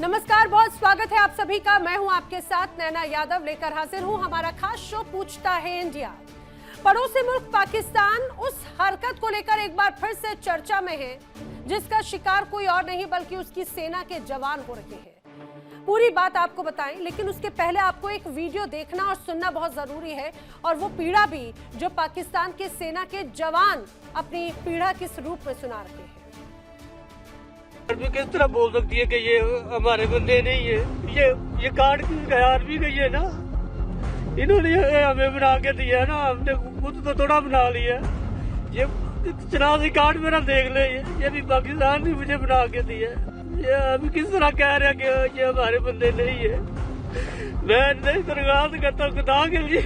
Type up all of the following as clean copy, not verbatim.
नमस्कार, बहुत स्वागत है आप सभी का। मैं हूं आपके साथ नैना यादव, लेकर हाजिर हूं हमारा खास शो पूछता है इंडिया। पड़ोसी मुल्क पाकिस्तान उस हरकत को लेकर एक बार फिर से चर्चा में है जिसका शिकार कोई और नहीं बल्कि उसकी सेना के जवान हो रहे हैं। पूरी बात आपको बताएं, लेकिन उसके पहले आपको एक वीडियो देखना और सुनना बहुत जरूरी है, और वो पीड़ा भी जो पाकिस्तान के सेना के जवान अपनी पीड़ा किस रूप में सुना रहे हैं। किस तरह बोल सकती है कि ये हमारे बंदे नहीं है। ये कार्ड आर्मी का ही है ना, इन्होंने हमें बना के दिया ना, हमने खुद तो थोड़ा बना लिया। ये शनाख्ती कार्ड मेरा देख ले, ये भी पाकिस्तान ने मुझे बना के दिया। ये अभी किस तरह कह रहे हैं कि ये हमारे बंदे नहीं है। मैं दरगाह करता हूँ खुदा के लिए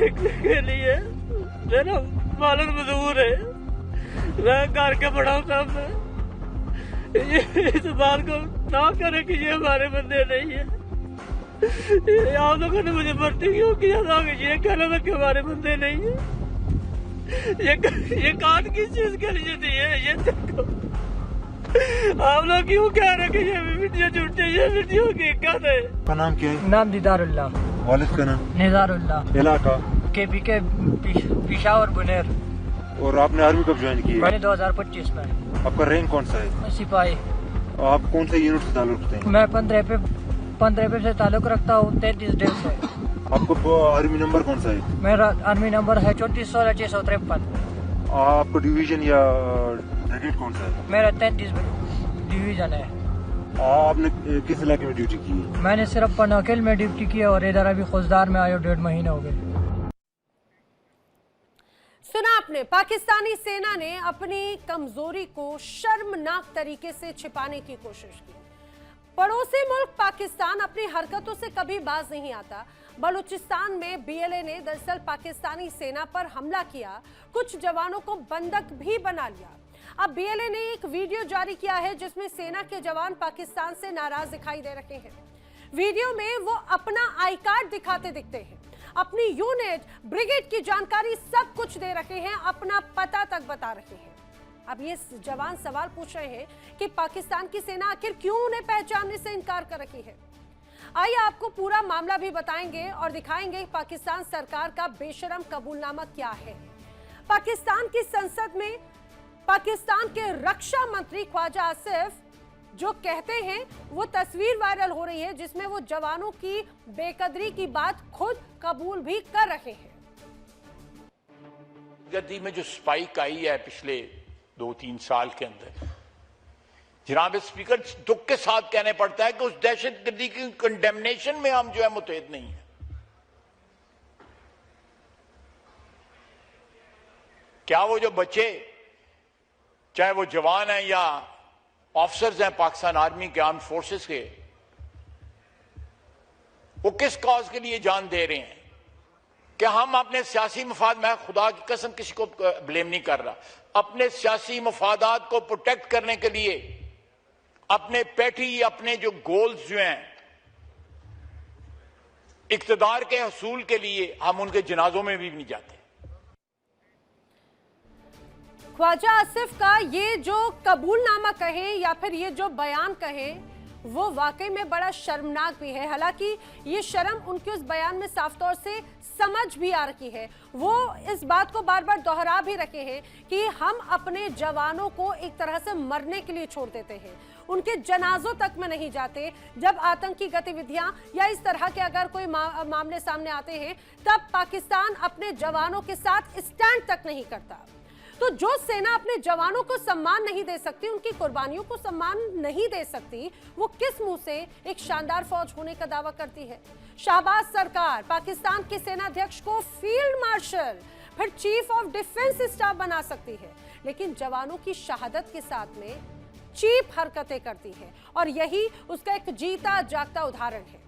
मेरा मालन मजदूर है, मैं घर के बड़ा हूँ सब। इस बात को ना करे कि ये हमारे बंदे नहीं है। आप लोगों ने मुझे भर्ती क्यों किया था कि ये कहना था कि हमारे बंदे नहीं है। ये कार्ड किस चीज के लिए दिए? ये देखो, आप लोग क्यों कह रहे कि ये वीडियो झूठी, ये वीडियो हकीकत है। का नाम क्या है? नाम दीदारुल्लाह। वालिद का नाम? निजारुल्लाह। इलाका? के पिशावर बुनेर। और आपने आर्मी कब ज्वाइन की है? मैंने 2025 में। आपका रैंक कौन सा है? सिपाही। आप कौन से यूनिट से ताल्लुक रखते हैं? मैं 15 पे से ताल्लुक रखता हूँ, 33 डेल से। आपको आर्मी नंबर कौन सा है? मेरा आर्मी नंबर है 3416-653। आपको डिवीजन या ब्रिगेड कौन सा है? मेरा 33 डिवीजन है। आपने किस इलाके में ड्यूटी की है? मैंने सिर्फ पनाकिल में ड्यूटी की और इधर अभी खुजदार में आयो 1.5 महीना हो गए। सुना आपने, पाकिस्तानी सेना ने अपनी कमजोरी को शर्मनाक तरीके से छिपाने की कोशिश की। पड़ोसी मुल्क पाकिस्तान अपनी हरकतों से कभी बाज नहीं आता। बलूचिस्तान में बीएलए ने दरअसल पाकिस्तानी सेना पर हमला किया, कुछ जवानों को बंधक भी बना लिया। अब बीएलए ने एक वीडियो जारी किया है जिसमें सेना के जवान पाकिस्तान से नाराज दिखाई दे रहे हैं। वीडियो में वो अपना आई कार्ड दिखाते दिखते हैं, अपनी यूनिट, ब्रिगेड की जानकारी सब कुछ दे रहे हैं, अपना पता तक बता रहे हैं। अब ये जवान सवाल पूछ रहे हैं कि पाकिस्तान की सेना आखिर क्यों उन्हें पहचानने से इनकार कर रही है। आइए आपको पूरा मामला भी बताएंगे और दिखाएंगे पाकिस्तान सरकार का बेशरम कबूलनामा क्या है। पाकिस्तान की संसद में पाकिस्तान के रक्षा मंत्री ख्वाजा आसिफ जो कहते हैं वो तस्वीर वायरल हो रही है जिसमें वो जवानों की बेकदरी की बात खुद कबूल भी कर रहे हैं। गद्दी में जो स्पाइक आई है पिछले 2-3 साल के अंदर, जनाब स्पीकर, दुख के साथ कहने पड़ता है कि उस दहशतगर्दी की कंडेमनेशन में हम जो है मुतहद नहीं है। क्या वो जो बच्चे, चाहे वो जवान हैं या ऑफिसर्स हैं पाकिस्तान आर्मी के, आर्म फोर्सेस के, वो किस कॉज के लिए जान दे रहे हैं? क्या हम अपने सियासी मफाद, मैं खुदा की कसम किसी को ब्लेम नहीं कर रहा, अपने सियासी मफादात को प्रोटेक्ट करने के लिए, अपने पैठी, अपने जो गोल्स जो हैं इक्तदार के हसूल के लिए, हम उनके जनाजों में भी नहीं जाते। ख्वाजा आसिफ का ये जो कबूलनामा कहें या फिर ये जो बयान कहें वो वाकई में बड़ा शर्मनाक भी है। हालांकि ये शर्म उनके उस बयान में साफ तौर से समझ भी आ रही है। वो इस बात को बार बार दोहरा भी रखे हैं कि हम अपने जवानों को एक तरह से मरने के लिए छोड़ देते हैं, उनके जनाजों तक में नहीं जाते। जब आतंकी गतिविधियां या इस तरह के अगर कोई मामले सामने आते हैं तब पाकिस्तान अपने जवानों के साथ स्टैंड तक नहीं करता। तो जो सेना अपने जवानों को सम्मान नहीं दे सकती, उनकी कुर्बानियों को सम्मान नहीं दे सकती, वो किस मुंह से एक शानदार फौज होने का दावा करती है। शाहबाज सरकार पाकिस्तान के सेनाध्यक्ष को फील्ड मार्शल फिर चीफ ऑफ डिफेंस स्टाफ बना सकती है, लेकिन जवानों की शहादत के साथ में चीप हरकतें करती है, और यही उसका एक जीता जागता उदाहरण है।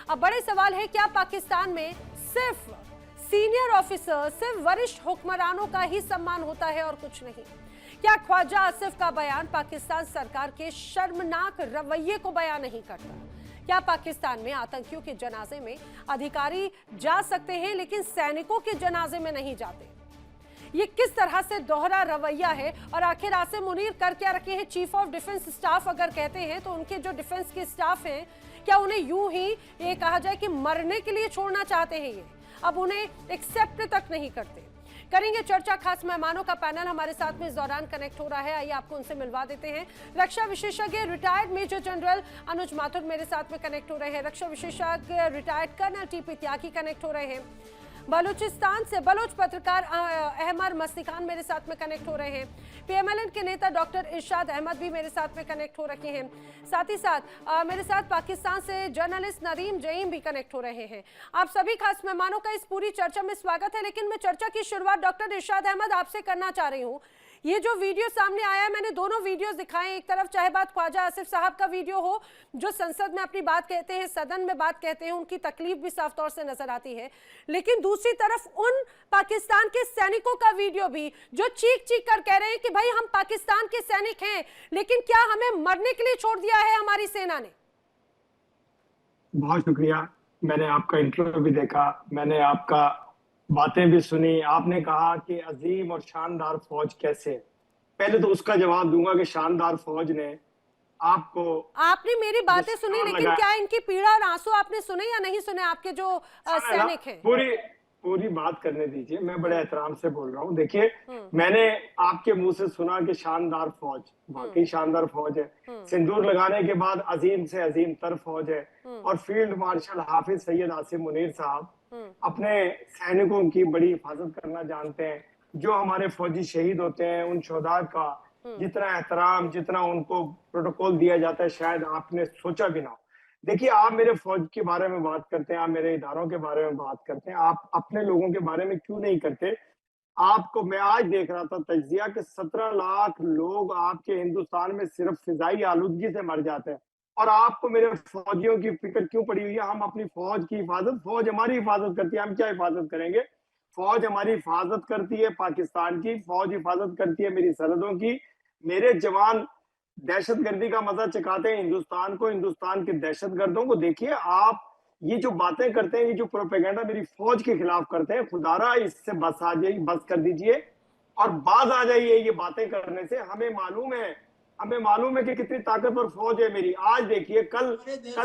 अब बड़े सवाल है, क्या पाकिस्तान में सिर्फ सीनियर ऑफिसर, सिर्फ वरिष्ठ हुक्मरानों का ही सम्मान होता है और कुछ नहीं? क्या ख्वाजा आसिफ का बयान पाकिस्तान सरकार के शर्मनाक रवैये को बयान नहीं करता? क्या पाकिस्तान में आतंकियों के जनाजे में अधिकारी जा सकते हैं लेकिन सैनिकों के जनाजे में नहीं जाते? ये किस तरह से दोहरा रवैया है? और आखिर आसिम मुनीर कर क्या रखे हैं? चीफ ऑफ डिफेंस स्टाफ अगर कहते हैं तो उनके जो डिफेंस के स्टाफ हैं, क्या उन्हें यूं ही ये कहा जाए कि मरने के लिए छोड़ना चाहते हैं? ये अब उन्हें एक्सेप्ट तक नहीं करते। करेंगे चर्चा, खास मेहमानों का पैनल हमारे साथ में इस दौरान कनेक्ट हो रहा है। आइए आपको उनसे मिलवा देते हैं। रक्षा विशेषज्ञ रिटायर्ड मेजर जनरल अनुज माथुर मेरे साथ में कनेक्ट हो रहे हैं। रक्षा विशेषज्ञ रिटायर्ड कर्नल टीपी त्यागी कनेक्ट हो रहे हैं। बलूचिस्तान से बलोच पत्रकार अहमद मस्ती-खान मेरे साथ में कनेक्ट हो रहे हैं। पीएमएलएन के नेता डॉक्टर इरशाद अहमद भी मेरे साथ में कनेक्ट हो रखे हैं। साथ ही साथ मेरे साथ पाकिस्तान से जर्नलिस्ट नदीम जईम भी कनेक्ट हो रहे हैं। आप सभी खास मेहमानों का इस पूरी चर्चा में स्वागत है। लेकिन मैं चर्चा की शुरुआत डॉक्टर इरशाद अहमद आपसे करना चाह रही हूँ। ये जो वीडियो सामने आया है, मैंने दोनों वीडियोस दिखाए। एक तरफ चाहे बात ख्वाजा आसिफ साहब का वीडियो हो, जो संसद में अपनी बात कहते हैं, सदन में बात कहते हैं, उनकी तकलीफ भी साफ तौर से नजर आती है। लेकिन दूसरी तरफ उन पाकिस्तान के सैनिकों का वीडियो भी जो चीख चीख कर कह रहे हैं कि भाई हम पाकिस्तान के सैनिक हैं, लेकिन क्या हमें मरने के लिए छोड़ दिया है हमारी सेना ने? बहुत शुक्रिया। मैंने आपका इंटरव्यू भी देखा, मैंने आपका बातें भी सुनी। आपने कहा कि अजीम और शानदार फौज कैसे, पहले तो उसका जवाब दूंगा कि शानदार फौज ने आपको, आपने मेरी बातें सुनी, लेकिन क्या इनकी पीड़ा और आंसू आपने सुने या नहीं सुने? आपके जो सैनिक हैं, पूरी बात करने दीजिए। मैं बड़े एहतराम से बोल रहा हूँ। देखिए, मैंने आपके मुंह से सुना कि शानदार फौज, वाकई शानदार फौज है। सिंदूर लगाने के बाद अजीम से अजीम तर फौज है। और फील्ड मार्शल हाफिज सैयद आसिम मुनीर साहब अपने सैनिकों की बड़ी हिफाजत करना जानते हैं। जो हमारे फौजी शहीद होते हैं, उन शोहदा का जितना एहतराम, जितना उनको प्रोटोकॉल दिया जाता है, शायद आपने सोचा भी ना हो। देखिए, आप मेरे फौज के बारे में बात करते हैं, आप मेरे इदारों के बारे में बात करते हैं, आप अपने लोगों के बारे में क्यों नहीं करते? आपको, मैं आज देख रहा था तज्जिया कि 17 लाख लोग आपके हिंदुस्तान में सिर्फ फिजाई आलूदगी से मर जाते हैं, और आपको मेरे फौजियों की फिक्र क्यों पड़ी हुई है? हम अपनी फौज की हिफाजत, फौज हमारी हिफाजत करती है, हम क्या हिफाजत करेंगे? फौज हमारी हिफाजत करती है, पाकिस्तान की फौज हिफाजत करती है मेरी सरहदों की। मेरे जवान दहशतगर्दी का मजा चखाते हैं हिंदुस्तान को, हिंदुस्तान के दहशतगर्दों को। देखिए, आप ये जो बातें करते हैं, ये जो प्रोपेगेंडा मेरी फौज के खिलाफ करते हैं, खुदारा इससे बस आ जाइए, बस कर दीजिए और बाज आ जाइए ये बातें करने से। हमें मालूम है कि कितनी ताकतवर फौज है मेरी। आज देखिए, कल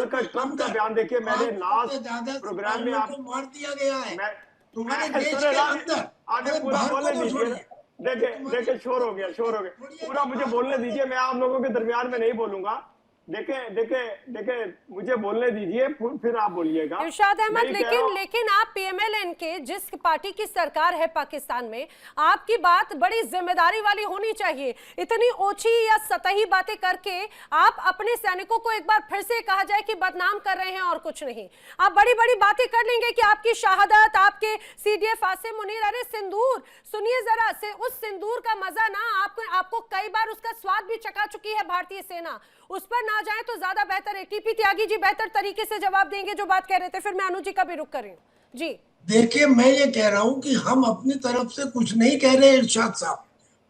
का ट्रंप का बयान देखिए। मैंने लास्ट प्रोग्राम में आपको मार दिया गया है तुम्हारे देश के अंदर। आगे पूरा बोलने दीजिए। देखे शोर हो गया। पूरा मुझे बोलने दीजिए, मैं आप लोगों के दरमियान में नहीं बोलूंगा। देखे मुझे बोलने दीजिए, फिर आप बोलिएगा। इरशाद अहमद, लेकिन आप पीएमएलएन के, जिस पार्टी की सरकार है पाकिस्तान में, आपकी बात बड़ी जिम्मेदारी वाली होनी चाहिए। इतनी ओछी या सतही बातें करके आप अपने सैनिकों को एक बार फिर से कहा जाए कि बदनाम कर रहे हैं और कुछ नहीं। आप बड़ी बड़ी बातें कर लेंगे कि आपकी शहादत, आपके सीडीएफ आसिम मुनीर, अरे सिंदूर सुनिए जरा से, उस सिंदूर का मजा ना आपको कई बार उसका स्वाद भी चखा चुकी है भारतीय सेना। उस पर ना जाए तो ज्यादा बेहतर है। टीपी त्यागी जी बेहतर तरीके से जवाब देंगे जो बात कह रहे थे, फिर मैं अनुज जी का भी रुख कर रही हूं जी। देखिए, मैं ये कह रहा हूं कि हम अपनी तरफ से कुछ नहीं कह रहे। इरशाद साहब,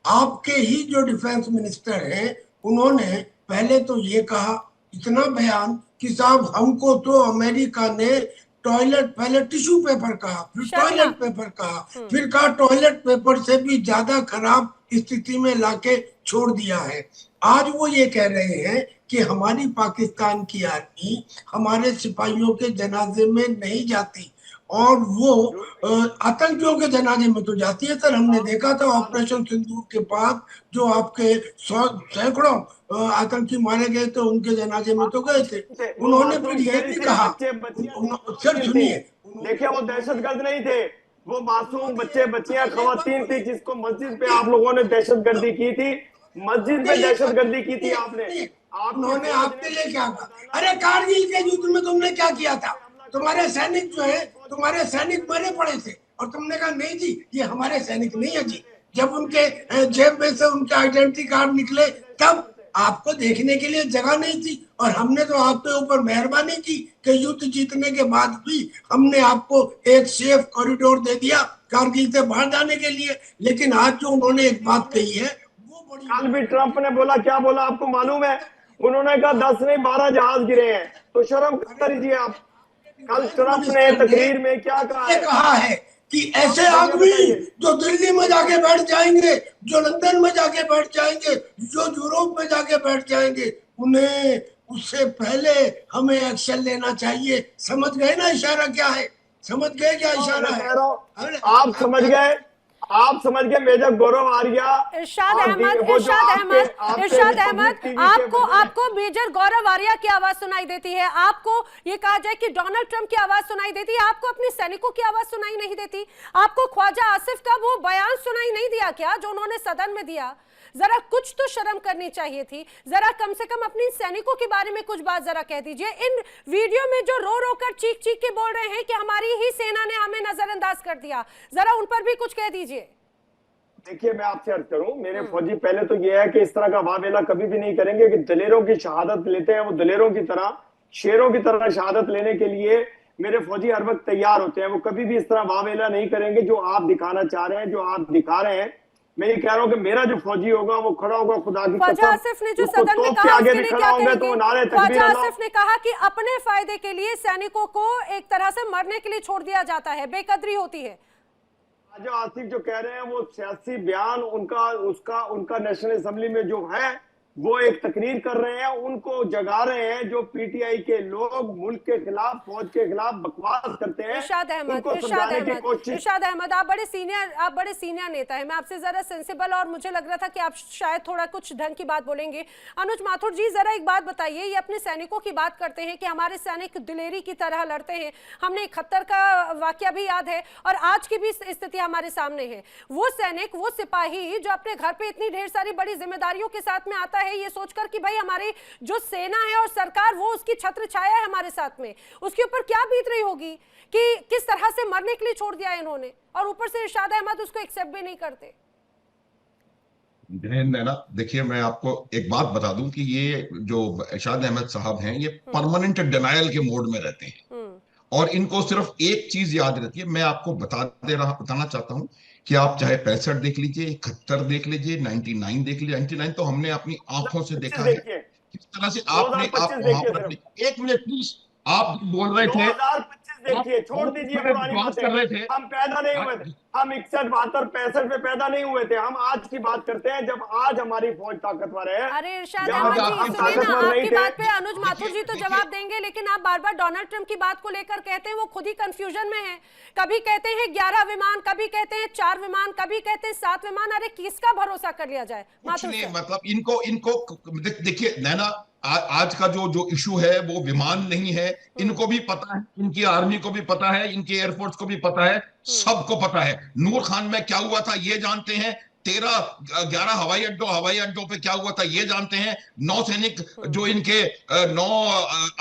आपके ही जो डिफेंस मिनिस्टर हैं, उन्होंने पहले तो ये कहा, इतना बयान कि साहब हमको तो अमेरिका ने टॉयलेट, पहले टिश्यू पेपर कहा, फिर टॉयलेट पेपर कहा, फिर कहा टॉयलेट पेपर से भी ज्यादा खराब स्थिति में लाके छोड़ दिया है। आज वो ये कह रहे हैं कि हमारी पाकिस्तान की आर्मी हमारे सिपाहियों के जनाजे में नहीं जाती, और वो आतंकियों के जनाजे में तो जाती है। सर, हमने देखा था ऑपरेशन सिंदूर के बाद जो आपके सैकड़ों आतंकी मारे गए थे, उनके जनाजे में तो गए थे। उन्होंने फिर ये भी कहा, सर सुनिए, देखिए, वो दहशतगर्द नहीं थे, वो मासूम बच्चे बच्चियां खवातीन थी, जिसको मस्जिद पे आप लोगों ने दहशतगर्दी की थी। मस्जिद में दहशतगर्दी की थी आपने। उन्होंने आपके लिए क्या कहा? अरे कारगिल के युद्ध में तुमने क्या किया था? तुम्हारे सैनिक जो है, तुम्हारे सैनिक मरे पड़े थे, और तुमने कहा नहीं जी, ये हमारे सैनिक नहीं है जी। जब उनके जेब में से उनके आइडेंटिटी कार्ड निकले, तब आपको देखने के लिए जगह नहीं थी। और हमने तो आपके ऊपर मेहरबानी की कि युद्ध जीतने के बाद भी हमने आपको एक सेफ कॉरिडोर दे दिया कारगिल से बाहर जाने के लिए। लेकिन आज जो उन्होंने एक बात कही है, वो बड़ी, कल भी ट्रंप ने बोला, क्या बोला आपको मालूम है? उन्होंने कहा 10 नहीं 12 जहाज गिरे हैं। तो शर्म करिए आप। कल ट्रंप ने तकरीर में क्या कहा है कि ऐसे आदमी जो दिल्ली में जाके बैठ जाएंगे, जो लंदन में जाके बैठ जाएंगे, जो यूरोप में जाके बैठ जाएंगे, उन्हें उससे पहले हमें एक्शन लेना चाहिए। समझ गए ना इशारा क्या है? समझ गए क्या इशारा मैं है? कह रहा हूं, आप समझ गए, आप समझ गए। मेजर गौरव आर्या, इरशाद और अहमद, वो जो इरशाद आपके- अहमद, आपके इरशाद रिपब्लिक अहमद, टीवी के आपको बंदे- आपको मेजर गौरव आर्या की आवाज सुनाई देती है, आपको ये कहा जाए कि डोनाल्ड ट्रंप की आवाज सुनाई देती है, आपको अपने सैनिकों की आवाज सुनाई नहीं देती? आपको ख्वाजा आसिफ का वो बयान सुनाई नहीं दिया क्या जो उन्होंने सदन में दिया? जरा कुछ तो शर्म करनी चाहिए थी। जरा कम से कम अपने सैनिकों के बारे में कुछ बात जरा कह दीजिए। इन वीडियो में जो रो रो कर चीख चीख के बोल रहे हैं कि हमारी ही सेना ने हमें नजरअंदाज कर दिया, जरा उन पर भी कुछ कह दीजिए। देखिए, मैं आपसे अर्ज करूं, मेरे फौजी पहले तो यह है कि इस तरह का वावेला कभी भी नहीं करेंगे कि दलेरों की शहादत लेते हैं, वो दलेरों की तरह, शेरों की तरह शहादत लेने के लिए मेरे फौजी हर वक्त तैयार होते हैं। वो कभी भी इस तरह वावेला नहीं करेंगे जो आप दिखाना चाह रहे हैं, जो आप दिखा रहे हैं। मैं ये कह रहा हूं कि मेरा जो फौजी होगा वो खड़ा होगा, खुदा की ख्वाजा कसम, आसिफ ने जो उसको सदन में तोप के कहा आगे उसके भी लिए खड़ा क्या होंगे तो वो नारे कहेंगे? तकबीर ख्वाजा अल्लाह। आसिफ ने कहा कि अपने फायदे के लिए सैनिकों को एक तरह से मरने के लिए छोड़ दिया जाता है, बेकदरी होती है। ख्वाजा आसिफ जो कह रहे हैं वो सियासी बयान उनका नेशनल असेंबली में जो है वो एक तकरीर कर रहे हैं, उनको जगा रहे हैं। जो पीटीआई के लोग मुल्क के खिलाफ, फौज के खिलाफ बकवास करते हैं, इरशाद अहमद, उनको इरशाद समझाने की अहमद, कोशिश। इरशाद अहमद, आप बड़े सीनियर नेता हैं। मैं आपसे जरा सेंसिबल, और मुझे लग रहा था कि आप शायद थोड़ा कुछ ढंग की बात बोलेंगे। अनुज माथुर जी, जरा एक बात बताइए, ये अपने सैनिकों की बात करते हैं कि हमारे सैनिक दिलेरी की तरह लड़ते हैं। हमने 71 का वाकया भी याद है और आज की भी स्थिति हमारे सामने है। वो सैनिक, वो सिपाही जो अपने घर पे इतनी ढेर सारी बड़ी जिम्मेदारियों के साथ में आता है, ये सोचकर कि भाई हमारी जो सेना है और सरकार, वो उसकी छत्र छाया है हमारे साथ में, उसके ऊपर क्या बीत रही होगी कि किस तरह से मरने के लिए छोड़ दिया इन्होंने, और ऊपर से इरशाद अहमद उसको एक्सेप्ट भी नहीं करते। नैना, देखिए, मैं आपको एक बात बता दूं कि ये जो इरशाद अहमद साहब हैं, ये परमानेंट डिनायल के मोड में रहते हैं और इनको सिर्फ एक चीज याद रहती है। मैं आपको बताना चाहता हूं कि आप चाहे 65 देख लीजिए, 71 देख लीजिए, 99 देख लीजिए। 99 तो हमने अपनी आंखों से देखा है किस तरह से आपने वहां पर। एक मिनट प्लीज, आप बोल रहे थे 2025 देखिए, छोड़ दीजिए पुरानी बातें। हम पैदा नहीं हुए थे, हम 61, 72, 65 में पैदा नहीं हुए थे। हम आज की बात करते हैं जब आज हमारी फौज ताकतवर है। अरे इरशाद अहमद जी, सुनिए ना, आपकी बात पे अनुज माथुर जी तो जवाब देंगे, लेकिन आप बार बार डोनाल्ड ट्रंप की बात को लेकर कहते हैं, वो खुद ही कंफ्यूजन में है। कभी कहते हैं 11 विमान, कभी कहते हैं 4 विमान, कभी कहते हैं 7 विमान। अरे किसका भरोसा कर लिया जाए? मतलब इनको देखिए नैना, आज का जो इशू है वो विमान नहीं है। इनको भी पता है, इनकी आर्मी को भी पता है, इनकी एयरफोर्स को भी पता है, सबको पता है। नूर खान में क्या हुआ था ये जानते हैं, 11 हवाई अड्डों पे क्या हुआ था ये जानते हैं, 9 सैनिक जो इनके 9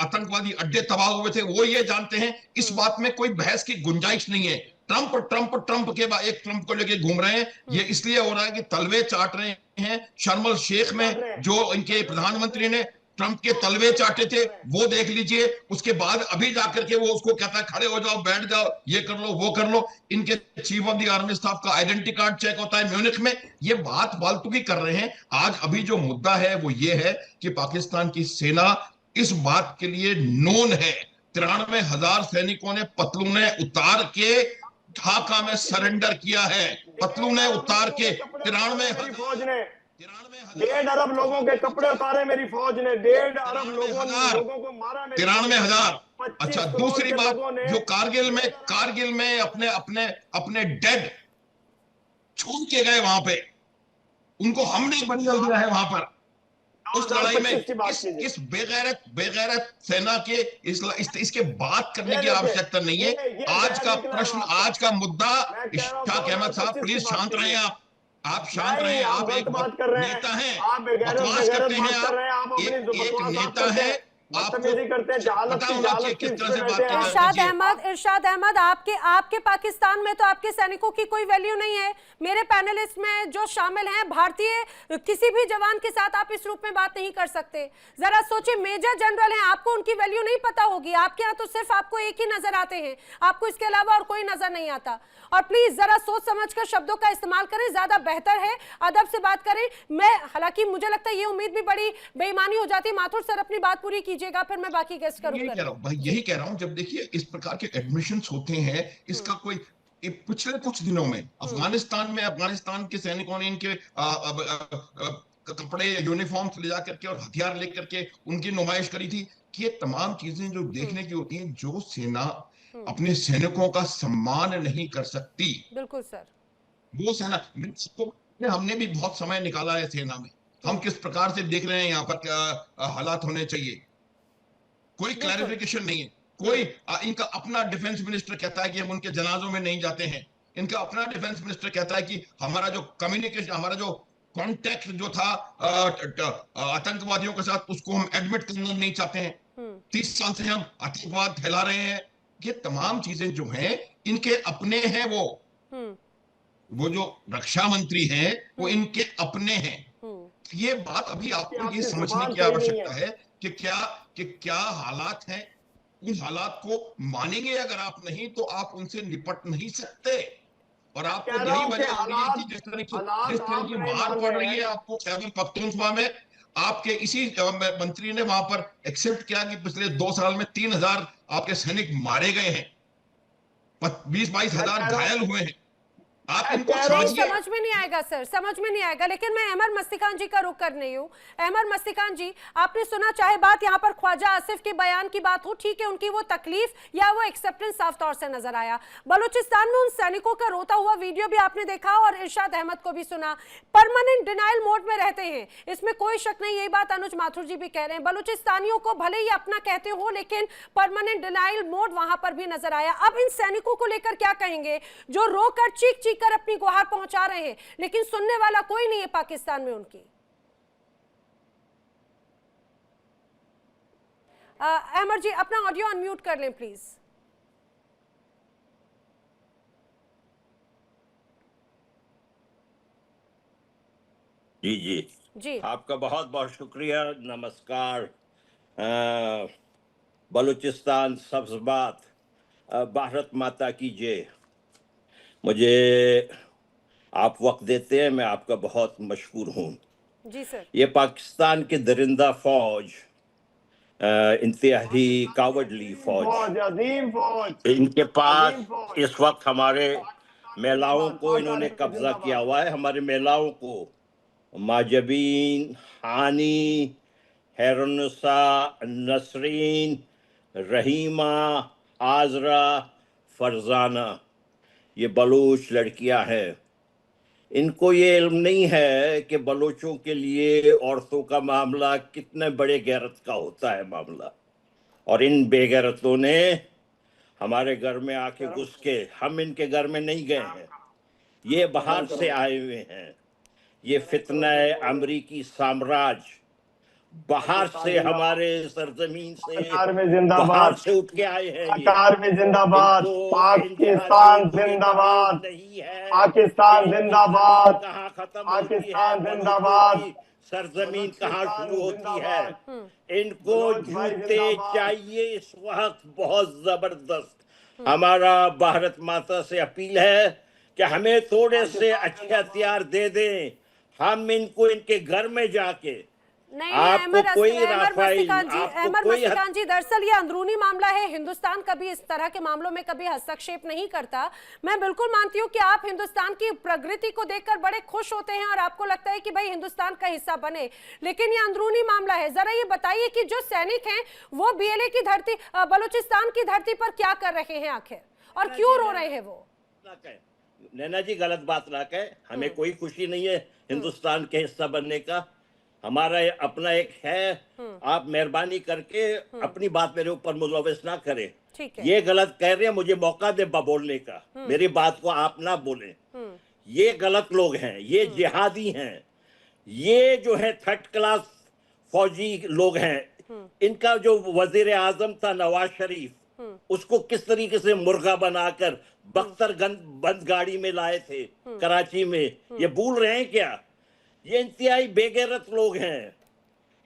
आतंकवादी अड्डे तबाह हुए थे वो ये जानते हैं। इस बात में कोई बहस की गुंजाइश नहीं है। ट्रंप के बाद एक ट्रंप को लेके घूम रहे हैं। ये इसलिए हो रहा है कि तलवे चाट रहे हैं। शर्म अल शेख में जो इनके प्रधानमंत्री ने ट्रंप के तलवे चाटे थे वो देख लीजिए। उसके बाद अभी जाकर के वो उसको कहता है खड़े हो जाओ, बैठ जाओ, ये कर लो, वो कर लो। इनके chief of the army staff का आइडेंटिटी कार्ड चेक होता है म्यूनिख में। ये बात फालतू की कर रहे हैं। आज अभी जो मुद्दा है वो ये है कि पाकिस्तान की सेना इस बात के लिए नोन है। 93,000 सैनिकों ने पतलूने उतार के ढाका में सरेंडर किया है। पतलूने उतार के 93,000 फौज ने 1.5 अरब लोगों के कपड़े उतारे मेरी फौज ने। 1.5 अरब लोगों को मारा। 93,000। अच्छा, दूसरी बात, जो कारगिल में अपने डेड छोड़ के गए वहां पे, उनको हमने बंदल दिया है वहां पर। उस लड़ाई में इस बेगैरत सेना के इसके बात करने की आवश्यकता नहीं है। आज का प्रश्न, आज का मुद्दा, इशफाक अहमद साहब प्लीज शांत रहें। आप शांत रहें। आप एक नेता हैं, बकवास करते हैं। आप एक नेता है, इरशाद अहमद, आपके पाकिस्तान में तो आपके सैनिकों की कोई वैल्यू नहीं है। मेरे पैनलिस्ट में जो शामिल हैं, भारतीय किसी भी जवान के साथ आप इस रूप में बात नहीं कर सकते। जरा सोचिए, मेजर जनरल हैं, आपको उनकी वैल्यू नहीं पता होगी। आपके यहाँ तो सिर्फ आपको एक ही नजर आते हैं, आपको इसके अलावा और कोई नजर नहीं आता। और प्लीज जरा सोच समझकर शब्दों का इस्तेमाल करें, ज्यादा बेहतर है। अदब से बात करें। मैं हालांकि मुझे लगता है ये उम्मीद भी बड़ी बेईमानी हो जाती है। माथुर सर अपनी बात पूरी कीजिएगा, फिर मैं बाकी गेस्ट करूंगा। यही कह रहा हूं, जब देखिए इस प्रकार के एडमिशंस होते हैं, इसका कोई पिछले कुछ दिनों में अफगानिस्तान के सैनिकों ने इनके कपड़े यूनिफॉर्म्स ले जा करके और हथियार लेकर के उनकी नुमाइश करी थी। कि ये तमाम चीजें जो देखने की होती हैं, जो सेना अपने सैनिकों का सम्मान नहीं कर सकती, बिल्कुल सर। वो सेना, हमने भी बहुत समय निकाला है सेना में, हम किस प्रकार से देख रहे हैं यहाँ पर क्या हालात होने चाहिए, कोई क्लैरिफिकेशन नहीं है। कोई इनका अपना डिफेंस मिनिस्टर कहता है कि हम उनके जनाजों में नहीं जाते हैं, इनका अपना डिफेंस मिनिस्टर कहता है कि हमारा जो कम्युनिकेशन, हमारा जो कांटेक्ट जो था आतंकवादियों के साथ, उसको हम एडमिट करना नहीं चाहते हैं। 30 साल से हम आतंकवाद फैला रहे हैं। ये तमाम चीजें जो हैं इनके अपने हैं। वो जो रक्षा मंत्री हैं वो इनके अपने हैं। ये बात अभी आपको ये समझने की आवश्यकता है कि क्या हालात हैं। उन हालात को मानेंगे अगर आप नहीं, तो आप उनसे निपट नहीं सकते। और आपको यही वजह हो रही है कि जिस तरह की मार पड़ रही है आपको खैबर पख्तूनख्वा में, आपके इसी मंत्री ने वहां पर एक्सेप्ट किया कि पिछले 2 साल में 3000 आपके सैनिक मारे गए हैं, 20-22 हजार घायल हुए हैं। आप इनको समझ में नहीं आएगा सर, समझ में नहीं आएगा। लेकिन मैं अहमद मस्तिकान जी का रुख कर रही हूँ। अहमद मस्तिकान जी, आपने सुना, चाहे बात यहाँ पर ख्वाजा आसिफ के बयान की बात हो, ठीक है, उनकी वो तकलीफ या वो एक्सेप्टेंस साफ तौर से नजर आया। बलूचिस्तान में उन सैनिकों का रोता हुआ वीडियो भी आपने देखा और इरशाद अहमद को भी सुना। परमानेंट डिनाइल मोड में रहते हैं, इसमें कोई शक नहीं। यही बात अनुज माथुर जी भी कह रहे हैं। बलूचिस्तानियों को भले ही अपना कहते हो, लेकिन परमानेंट डिनाइल मोड वहां पर भी नजर आया। अब इन सैनिकों को लेकर क्या कहेंगे, जो रोकर चीख कर अपनी गुहार पहुंचा रहे हैं, लेकिन सुनने वाला कोई नहीं है पाकिस्तान में उनकी? अहमद जी, अपना ऑडियो अनम्यूट कर लें प्लीज। जी, आपका बहुत बहुत शुक्रिया। नमस्कार। बलूचिस्तान सब्ज़बात, भारत माता की जय। मुझे आप वक्त देते हैं, मैं आपका बहुत मशहूर हूँ। जी सर। ये पाकिस्तान की दरिंदा फौज, इंतहाई कावड़ली फौज, इनके पास इस वक्त हमारे महिलाओं को इन्होंने कब्जा किया हुआ है। हमारे महिलाओं को माजबीन, हानी, हैरुन्निसा, नसरीन, रहीमा, आजरा, फरजाना, ये बलूच लड़कियां हैं। इनको ये इल्म नहीं है कि बलूचों के लिए औरतों का मामला कितने बड़े गैरत का होता है मामला। और इन बेगैरतों ने हमारे घर में आके घुस के, हम इनके घर में नहीं गए हैं, ये बाहर से आए हुए हैं। ये फितना है, अमरीकी साम्राज्य बाहर से हमारे सरजमीन से बाहर से उठ के आए हैं। कतार में जिंदाबाद, पाकिस्तान जिंदाबाद, पाकिस्तान जिंदाबाद, कहाँ खत्म पाकिस्तान जिंदाबाद, सरजमीन कहाँ शुरू होती है। इनको जूते चाहिए इस वक्त बहुत जबरदस्त। हमारा भारत माता से अपील है कि हमें थोड़े से अच्छे हथियार दे दें, हम इनको इनके घर में जाके नहीं। आपको कोई अहमद मस्तिकान जी, दरअसल ये अंदरूनी मामला है। हिंदुस्तान कभी इस तरह के मामलों में कभी हस्तक्षेप नहीं करता। मैं बिल्कुल मानती हूँ कि आप हिंदुस्तान की प्रगति को देखकर बड़े खुश होते हैं और आपको लगता है कि भाई हिंदुस्तान का हिस्सा बने, लेकिन ये अंदरूनी मामला है। जरा ये बताइए कि जो सैनिक हैं वो BLA की धरती, बलूचिस्तान की धरती पर क्या कर रहे हैं आखिर, और क्यों रो रहे हैं वो? नैना जी, गलत बात ना कहे। हमें कोई खुशी नहीं है हिंदुस्तान के हिस्सा बनने का। हमारा अपना एक है, आप मेहरबानी करके अपनी बात मेरे ऊपर मुलविस ना करें। ये गलत कह रहे हैं, मुझे मौका दे बोलने का। मेरी बात को आप ना बोलें। ये गलत लोग हैं, ये जिहादी हैं, ये जो है 3rd क्लास फौजी लोग हैं। इनका जो वजीर आजम था नवाज शरीफ, उसको किस तरीके से मुर्गा बनाकर बख्तरगंज बंद गाड़ी में लाए थे कराची में, ये भूल रहे हैं क्या? ये इंतहाई बेगैरत लोग हैं।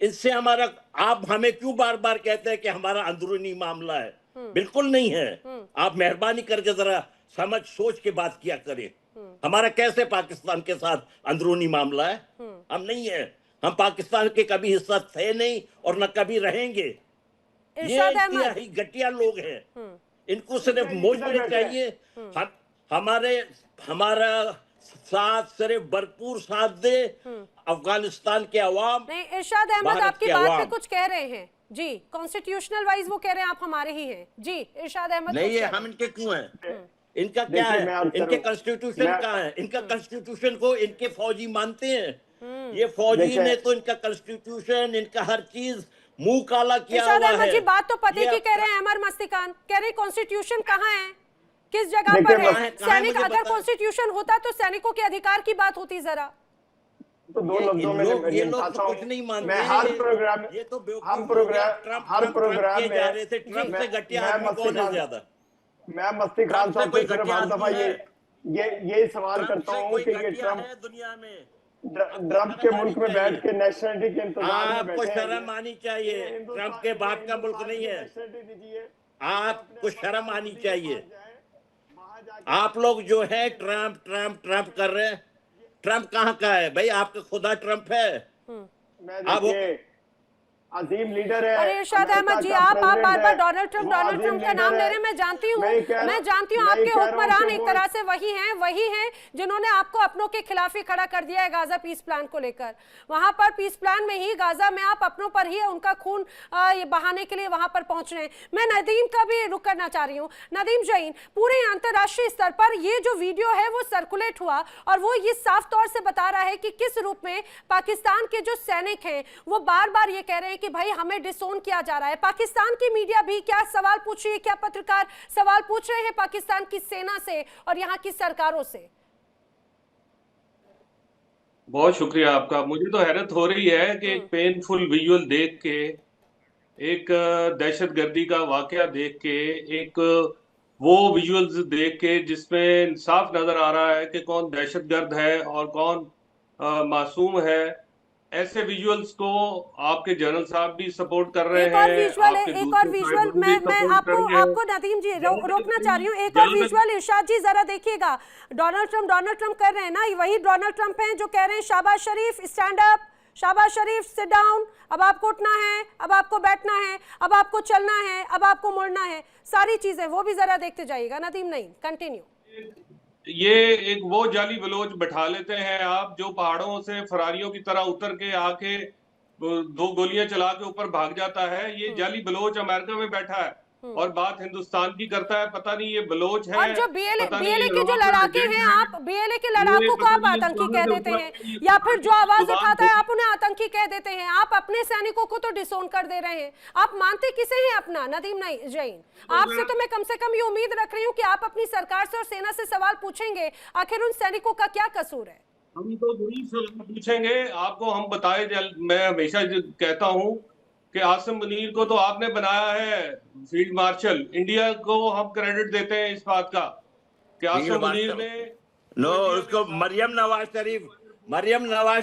इनसे हमारा, आप हमें क्यों बार बार कहते हैं कि हमारा अंदरूनी मामला है? बिल्कुल नहीं है। आप मेहरबानी करके जरा समझ सोच के बात किया करें। हमारा कैसे पाकिस्तान के साथ अंदरूनी मामला है? हम नहीं है। हम पाकिस्तान के कभी हिस्सा थे नहीं और न कभी रहेंगे। ये इंतहाई घटिया लोग हैं। इनको सिर्फ मोजरे चाहिए। हमारा साथ सिर्फ भरपूर साथ दे। अफगानिस्तान के अवाम, नहीं, इरशाद अहमद भारत आपकी के बात पे अवाम। कुछ कह रहे हैं जी, कॉन्स्टिट्यूशनल वाइज वो कह रहे हैं आप हमारे ही हैं जी। इरशाद अहमद नहीं कुछ है, कह रहे हम हैं। इनके क्यों हैं? इनका क्या देखिए, मैं है? अर्ज इनके करूं, कॉन्स्टिट्यूशन मैं- कहाँ है? इनका कॉन्स्टिट्यूशन को इनके फौजी मानते हैं। ये फौजी देखिए- ने तो इनका कॉन्स्टिट्यूशन, इनका हर चीज मुंह काला किया इरशाद हुआ अहमद है। जी बात तो पते ये की कह रहे हैं, अमर मस्तिकान कह रहे हैं कॉन्स्टिट्यूशन कहाँ है, किस जगह देखिए, पर है? कहाँ है सैनिक, मुझे अगर बताएं। कॉन्स्टिट्यूशन होता तो सैनिकों के अधिकार की बात होती जरा। तो दो ये लफ्जों में ये मैं लोग बताता तो हूं, कुछ नहीं मानते मैं हैं। हर प्रोग्राम ये तो हम बेवकूफ हो प्रोग्राम गया। ट्रम्प हर ट्रम्प प्रोग्राम किए में जा रहे थे। ट्रम्प से घटिया मैं आदमी कौन है मस्ती ज्यादा? मैं मस्ती खान ट्रम्प से साहब कोई से सिर्फ घटिया हर दफा आदमी है? यही सवाल ट्रम्प करता से हूँ कोई कि ये घटिया ट्रम्प है दुनिया में? ट्रम्प के मुल्क में बैठ के नेशनलिटी के इंतजार में आपको बैठे हैं। शर्म आनी चाहिए। ट्रम्प के बाप का मुल्क नहीं है। नेशनलिटी दीजिए, आपको शर्म आनी चाहिए। वहां जाके आप लोग जो है ट्रम्प ट्रम्प ट्रम्प कर रहे हैं। ट्रम्प कहाँ का है भाई? आपका खुदा ट्रम्प है। मैं आप वो- देखिए अजीम लीडर है। अरे इरशाद अमेरिका अहमद जी, का आप प्रेसिडेंट बार बार है, डोनाल्ड ट्रम्प वो का अजीम नाम लीडर ले है। रहे हैं। मैं जानती हूँ मैं कह रहा आपके हूं हुक्मरान कि एक वो- तरह से वही हैं जिन्होंने आपको अपनों के खिलाफ ही खड़ा कर दिया है गाजा पीस प्लान को लेकर। वहां पर पीस प्लान में ही गाजा में आप अपनों पर ही उनका खून ये बहाने के लिए वहां पर पहुंच रहे हैं। मैं नदीम का भी रुख करना चाह रही हूँ। नदीम जैन, पूरे अंतर्राष्ट्रीय स्तर पर ये जो वीडियो है वो सर्कुलेट हुआ और वो ये साफ तौर से बता रहा है कि किस रूप में पाकिस्तान के जो सैनिक हैं वो बार बार ये कह रहे हैं कि भाई हमें डिसोन किया जा रहा है। पाकिस्तान की मीडिया भी क्या सवाल पूछ रही है, क्या पत्रकार सवाल पूछ रहे हैं पाकिस्तान की सेना से और यहाँ की सरकारों से? बहुत शुक्रिया आपका। मुझे तो हैरत हो रही है कि एक पेनफुल विजुअल देख के, एक दहशतगर्दी का वाकया देख के, एक वो विजुअल्स देख के जिसमें साफ नजर आ रहा है कि कौन दहशतगर्द है और कौन मासूम है। ऐसे विजुअल्स को आपके जनरल साहब भी सपोर्ट कर रहे एक और हैं, विजुअल आपके एक और दूसरे विजुअल साहिबान भी मैं सपोर्ट कर रहे हैं। आपको नदीम जी रोकना चाह रही हूँ। एक और विजुअल इरशाद जी जरा देखिएगा। डोनाल्ड ट्रम्प कर रहे हैं ना, वही डोनाल्ड ट्रम्प हैं जो कह रहे हैं शाबाश शरीफ स्टैंड अप, शाबाश शरीफ सिट डाउन, अब आपको उठना है, अब आपको बैठना है, अब आपको चलना है, अब आपको मुड़ना है, सारी चीजें वो भी जरा देखते जाइएगा। नदीम नहीं, कंटिन्यू। ये एक वो जाली बलोच बैठा लेते हैं आप जो पहाड़ों से फरारियों की तरह उतर के आके दो गोलियां चला के ऊपर भाग जाता है। ये जाली बलोच अमेरिका में बैठा है और बात हिंदुस्तान की करता है। पता नहीं ये बलोच है, और जो बीएलए पता नहीं के ये जो रवाफा लड़ाके एजेंट हैं, है। आप बीएलए के लड़ाकों को आप आतंकी कह देते हैं या फिर जो आवाज उठाता है आप उन्हें आतंकी कह देते हैं। आप अपने सैनिकों को तो डिसोन कर दे रहे हैं। आप मानते किसे हैं अपना? नदीम नहीं जैन, आपसे तो मैं कम से कम ये उम्मीद रख रही हूँ कि आप अपनी सरकार से और सेना से सवाल पूछेंगे आखिर उन सैनिकों का क्या कसूर है। हम तो जरूर सवाल पूछेंगे आपको। हम बताए, मैं हमेशा कहता हूँ कि आसिम मुनीर को तो आपने बनाया है फील्ड मार्शल। इंडिया को हम क्रेडिट देते हैं इस बात का कि आसिम मुनीर ने उसको मरियम नवाज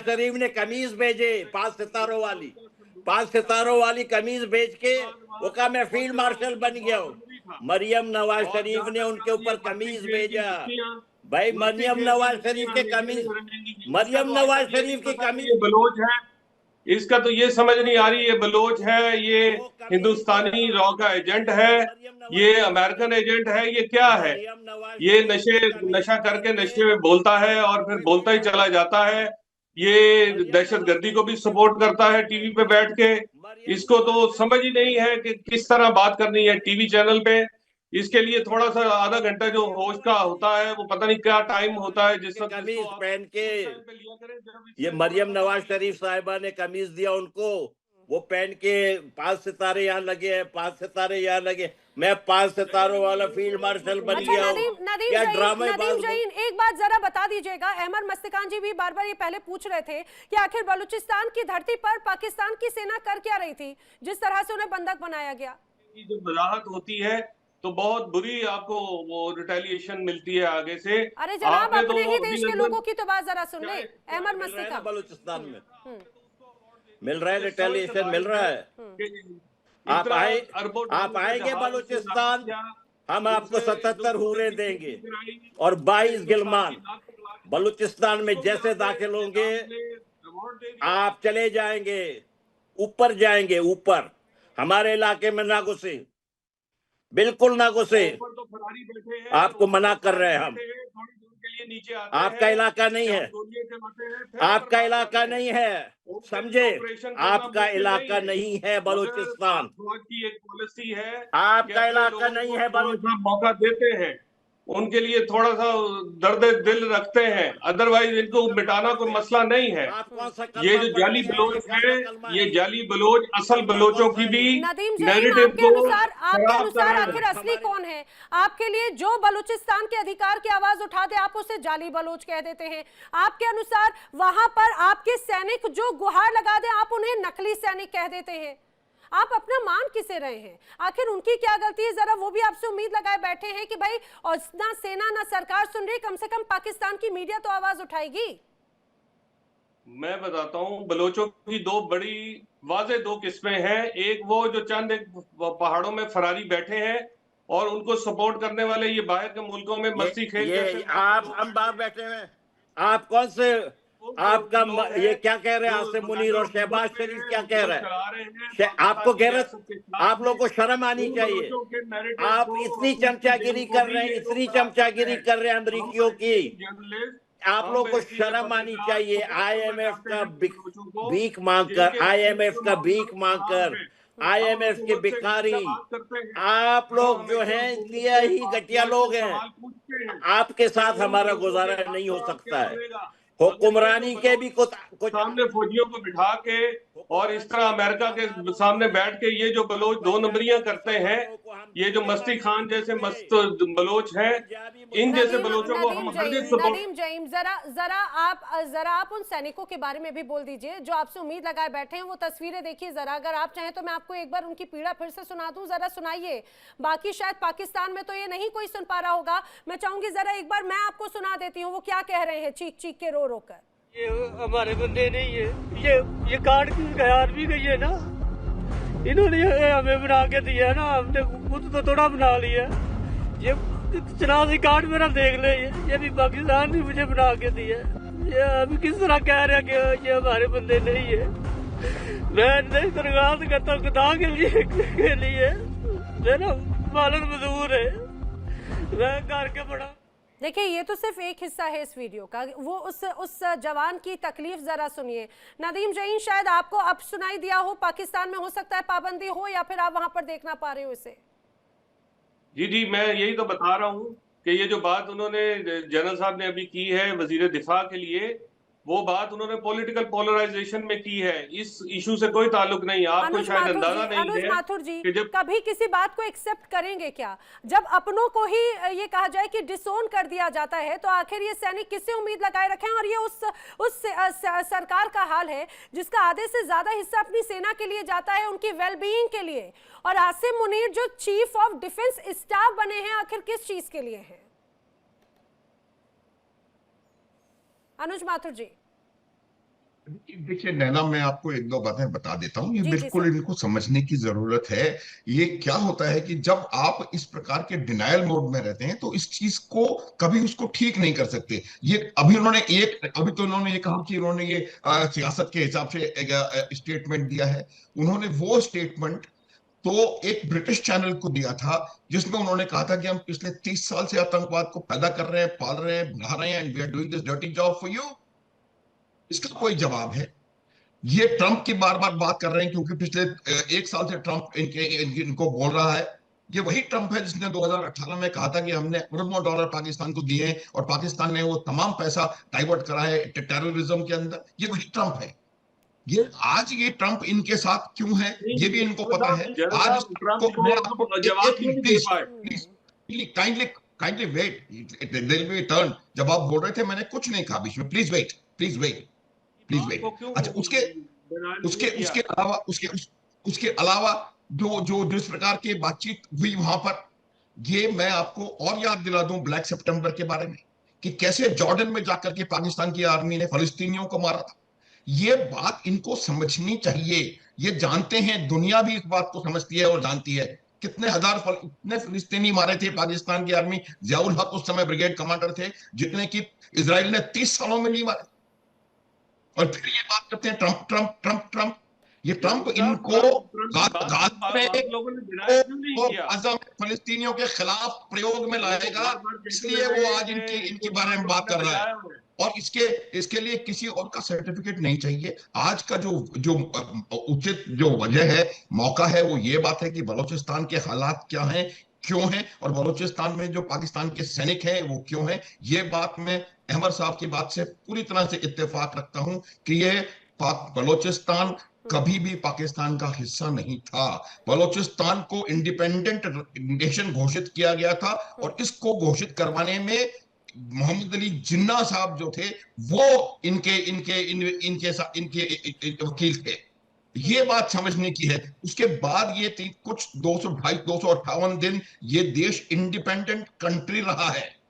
शरीफ ने कमीज भेजे 5 सितारों वाली कमीज भेज के वो कहा मैं फील्ड मार्शल बन गया हूँ। मरियम नवाज शरीफ ने उनके ऊपर कमीज भेजा। भाई मरियम नवाज शरीफ की कमीज बलोच है। इसका तो ये समझ नहीं आ रही ये बलोच है, ये हिंदुस्तानी रॉ का एजेंट है, ये अमेरिकन एजेंट है, ये क्या है? ये नशा करके नशे में बोलता है और फिर बोलता ही चला जाता है। ये दहशतगर्दी को भी सपोर्ट करता है टीवी पे बैठ के। इसको तो समझ ही नहीं है कि किस तरह बात करनी है टीवी चैनल पे। इसके लिए थोड़ा सा आधा घंटा जो होश का होता है वो पता नहीं क्या टाइम होता है जिस वक्त कमीज पहन के ये मरियम नवाज शरीफ साहिबा ने कमीज दिया उनको, वो पहन के 5 सितारे यहाँ लगे हैं, 5 सितारे यहाँ लगे, मैं 5 सितारों वाला फील्ड मार्शल बन अच्छा गया हूँ। क्या ड्रामा नदीम जैन, एक बात जरा बता दीजिएगा। अहमद मस्तिकान जी भी बार बार ये पहले पूछ रहे थे कि आखिर बलूचिस्तान की धरती पर पाकिस्तान की सेना कर क्या रही थी जिस तरह से उन्हें बंधक बनाया गया? जब वजाहत होती है तो बहुत बुरी आपको वो रिटेलिएशन मिलती है आगे से। अरे जनाब, अपने ही तो देश के लोगों की तो बात जरा सुन ले। अहमद मस्तिकान, बलूचिस्तान में मिल रहा है, रिटेलिएशन मिल रहा है। आप आएंगे बलूचिस्तान, हम आपको 77 हूरे देंगे और 22 गिलमान। बलूचिस्तान में जैसे दाखिल होंगे आप चले जाएंगे, ऊपर जाएंगे, ऊपर। हमारे इलाके में ना घुसे, बिल्कुल ना घुसे, आपको मना कर रहे हैं हम। लिए नीचे आते आपका हैं, इलाका नहीं है, गोलियां चलाते हैं, फिर आपका बर्बाद इलाका करते नहीं हैं। है, उनके समझे, लिए ऑपरेशन करना आपका मुश्किल इलाका नहीं नहीं है मगर बलूचिस्तान, आप फौज की एक पॉलिसी है कि आपका अपने इलाका लोगों नहीं को है थोड़ा सा मौका देते हैं, उनके लिए थोड़ा सा दर्द दिल रखते हैं, अदरवाइज इनको मिटाना कोई मसला नहीं है। आप कौन सा ये कलमा जो पढ़ जाली लिया है, बलोच ये कौन है, सा कलमा ये है, जाली बलोच असल कलमा बलोचों कौन सा की है भी ये? नदीम जहीन, नैरेटिव आपके को अनुसार खराब कर रहे हैं। असली कौन है? आपके लिए जो बलूचिस्तान के अधिकार की आवाज उठा दे आप उसे जाली बलोच कह देते हैं। आपके अनुसार वहां पर आपके सैनिक जो गुहार लगा दे आप उन्हें नकली सैनिक कह देते हैं। आप अपना मान किसे रहे हैं? आखिर उनकी क्या गलती है? जरा वो भी आपसे उम्मीद लगाए बैठे हैं कि भाई और ना सेना ना सरकार सुन रही, कम से कम पाकिस्तान की मीडिया तो आवाज उठाएगी। मैं बताता हूँ, बलोचों की दो बड़ी वाज़े दो किस्में हैं। एक वो जो चंद एक पहाड़ों में फरारी बैठे हैं और उनको सपोर्ट करने वाले ये बाहर के मुल्कों में मस्ती खेल ये आप हम बाहर बैठे हुए हैं, आप कौन से आपका ये क्या कह रहे हैं आसिम मुनीर और शहबाज शरीफ क्या कह रहे हैं? आपको गैरत, आप लोगों को शर्म आनी चाहिए। आप इतनी चमचागिरी कर रहे हैं, इतनी चमचागिरी कर रहे हैं अमरीकियों की, आप लोगों को शर्म आनी चाहिए। आईएमएफ का भीख मांगकर, आईएमएफ का भीख मांगकर, आईएमएफ के भिखारी आप लोग जो हैं, इसलिए ही घटिया लोग हैं। आपके साथ हमारा गुजारा नहीं हो सकता है। हुक्मरानी के भी कुछ सामने फौजियों को बिठा के और इस तरह अमेरिका के सामने बैठ के ये जो बलोच दो नंबरियां करते हैं, ये जो मस्ती खान जैसे मस्त बलोच हैं, इन जैसे बलोचों को हम हरगिज़ सपोर्ट। नदीम जहीन, जरा आप उन सैनिकों के बारे में भी बोल दीजिए जो आपसे उम्मीद लगाए बैठे हैं। वो तस्वीरें देखिए जरा, अगर आप चाहें तो मैं आपको एक बार उनकी पीड़ा फिर से सुना दूं, जरा सुनाइए। बाकी शायद पाकिस्तान में तो ये नहीं कोई सुन पा रहा होगा, मैं चाहूंगी जरा एक बार मैं आपको सुना देती हूँ वो क्या कह रहे हैं चीख चीख के रो रो कर। ये हमारे बंदे नहीं है, ये काट की गया आर्मी गई है ना, इन्होंने हमें बना के दिया ना, हमने खुद तो थोड़ा बना लिया। ये शनाख्ती कार्ड मेरा देख ले, ये भी पाकिस्तान ने मुझे बना के दिया। ये अभी किस तरह कह रहे हैं कि ये हमारे बंदे नहीं है। मैं नहीं दरख्वास्त करता खुदा के लिए मेरा मालन मजदूर है, मैं घर के बड़ा। देखिए ये तो सिर्फ एक हिस्सा है इस वीडियो का, वो उस जवान की तकलीफ जरा सुनिए। नदीम जहीन, शायद आपको अब सुनाई दिया हो, पाकिस्तान में हो सकता है पाबंदी हो या फिर आप वहां पर देख ना पा रहे हो इसे। जी, मैं यही तो बता रहा हूँ कि ये जो बात उन्होंने जनरल साहब ने अभी की है वजीर दिफा के लिए, वो बात उन्होंने पॉलिटिकल पोलराइजेशन में की है। इस इशू से कोई ताल्लुक नहीं। आपको शायद अंदाजा नहीं है। अनुज माथुर जी, कि जब कभी किसी बात को एक्सेप्ट करेंगे क्या? जब अपनों को ही ये कहा जाए कि डिसोन कर दिया जाता है तो आखिर ये सैनिक किससे उम्मीद लगाए रखें? और ये उस सरकार का हाल है जिसका आधे से ज्यादा हिस्सा अपनी सेना के लिए जाता है, उनकी वेलबीइंग के लिए। और आसिम मुनीर जो चीफ ऑफ डिफेंस स्टाफ बने हैं, आखिर किस चीज के लिए है? अनुज माथुर जी। देखिए नैना, मैं आपको एक दो बातें बता देता हूँ, ये बिल्कुल इनको समझने की जरूरत है। ये क्या होता है कि जब आप इस प्रकार के डिनायल मोड में रहते हैं तो इस चीज को कभी उसको ठीक नहीं कर सकते। ये अभी तो उन्होंने ये कहा कि उन्होंने ये सियासत के हिसाब से एक स्टेटमेंट दिया है। उन्होंने वो स्टेटमेंट तो एक ब्रिटिश चैनल को दिया था जिसमें उन्होंने कहा था कि हम पिछले 30 साल से आतंकवाद को पैदा कर रहे हैं, पाल रहे हैं, बढ़ा रहे हैं, and we are doing this dirty job for you. इसका कोई जवाब है? ये ट्रंप की बार बार बात कर रहे हैं क्योंकि पिछले एक साल से ट्रंप इनको बोल रहा है। ये वही ट्रंप है जिसने 2018 में कहा था कि हमने अरबों डॉलर पाकिस्तान को दिए हैं और पाकिस्तान ने वो तमाम पैसा डाइवर्ट करा है टेररिज्म के अंदर। ये वही ट्रंप है। ये आज ये ट्रंप इनके साथ क्यों है ये भी इनको पता है। आज काइंडली वेट, टर्न। जब आप बोल रहे थे मैंने कुछ नहीं कहा बीच में। Please wait. अच्छा, उसके अलावा जो जिस प्रकार की बातचीत हुई वहां पर, ये मैं आपको और याद दिला दूं ब्लैक सितंबर के बारे में कि कैसे जॉर्डन में जाकर के पाकिस्तान की आर्मी ने फलस्तीनियों को मारा था। ये बात इनको समझनी चाहिए। ये जानते हैं, दुनिया भी इस बात को समझती है और जानती है। कितने फलस्तीनी मारे थे पाकिस्तान की आर्मी। जियाउल हक उस समय ब्रिगेड कमांडर थे, जितने की इजराइल ने 30 सालों में नहीं मारे। और फिर ये बात करते हैं ट्रंप। ये ट्रंप इनको अज़म फलस्तीनियों के खिलाफ प्रयोग में लाएगा, इसलिए वो आज इनके बारे में बात कर रहा है। और इसके लिए किसी और का सर्टिफिकेट नहीं चाहिए। आज का जो उचित जो वजह है, मौका है, वो ये बात है कि बलूचिस्तान के हालात क्या हैं, क्यों हैं, और बलूचिस्तान में जो पाकिस्तान के सैनिक हैं वो क्यों हैं। ये बात मैं अहमद साहब की बात से पूरी तरह से इत्तेफाक रखता हूं कि ये बलूचिस्तान कभी भी पाकिस्तान का हिस्सा नहीं था। बलूचिस्तान को इंडिपेंडेंट नेशन घोषित किया गया था, और इसको घोषित करवाने में मोहम्मद अली जिन्ना साहब जो थे वो इनके वकील थे। ये बात समझने की है। उसके बाद ये कुछ 258 दिन ये देश इंडिपेंडेंट कंट्री रहा है।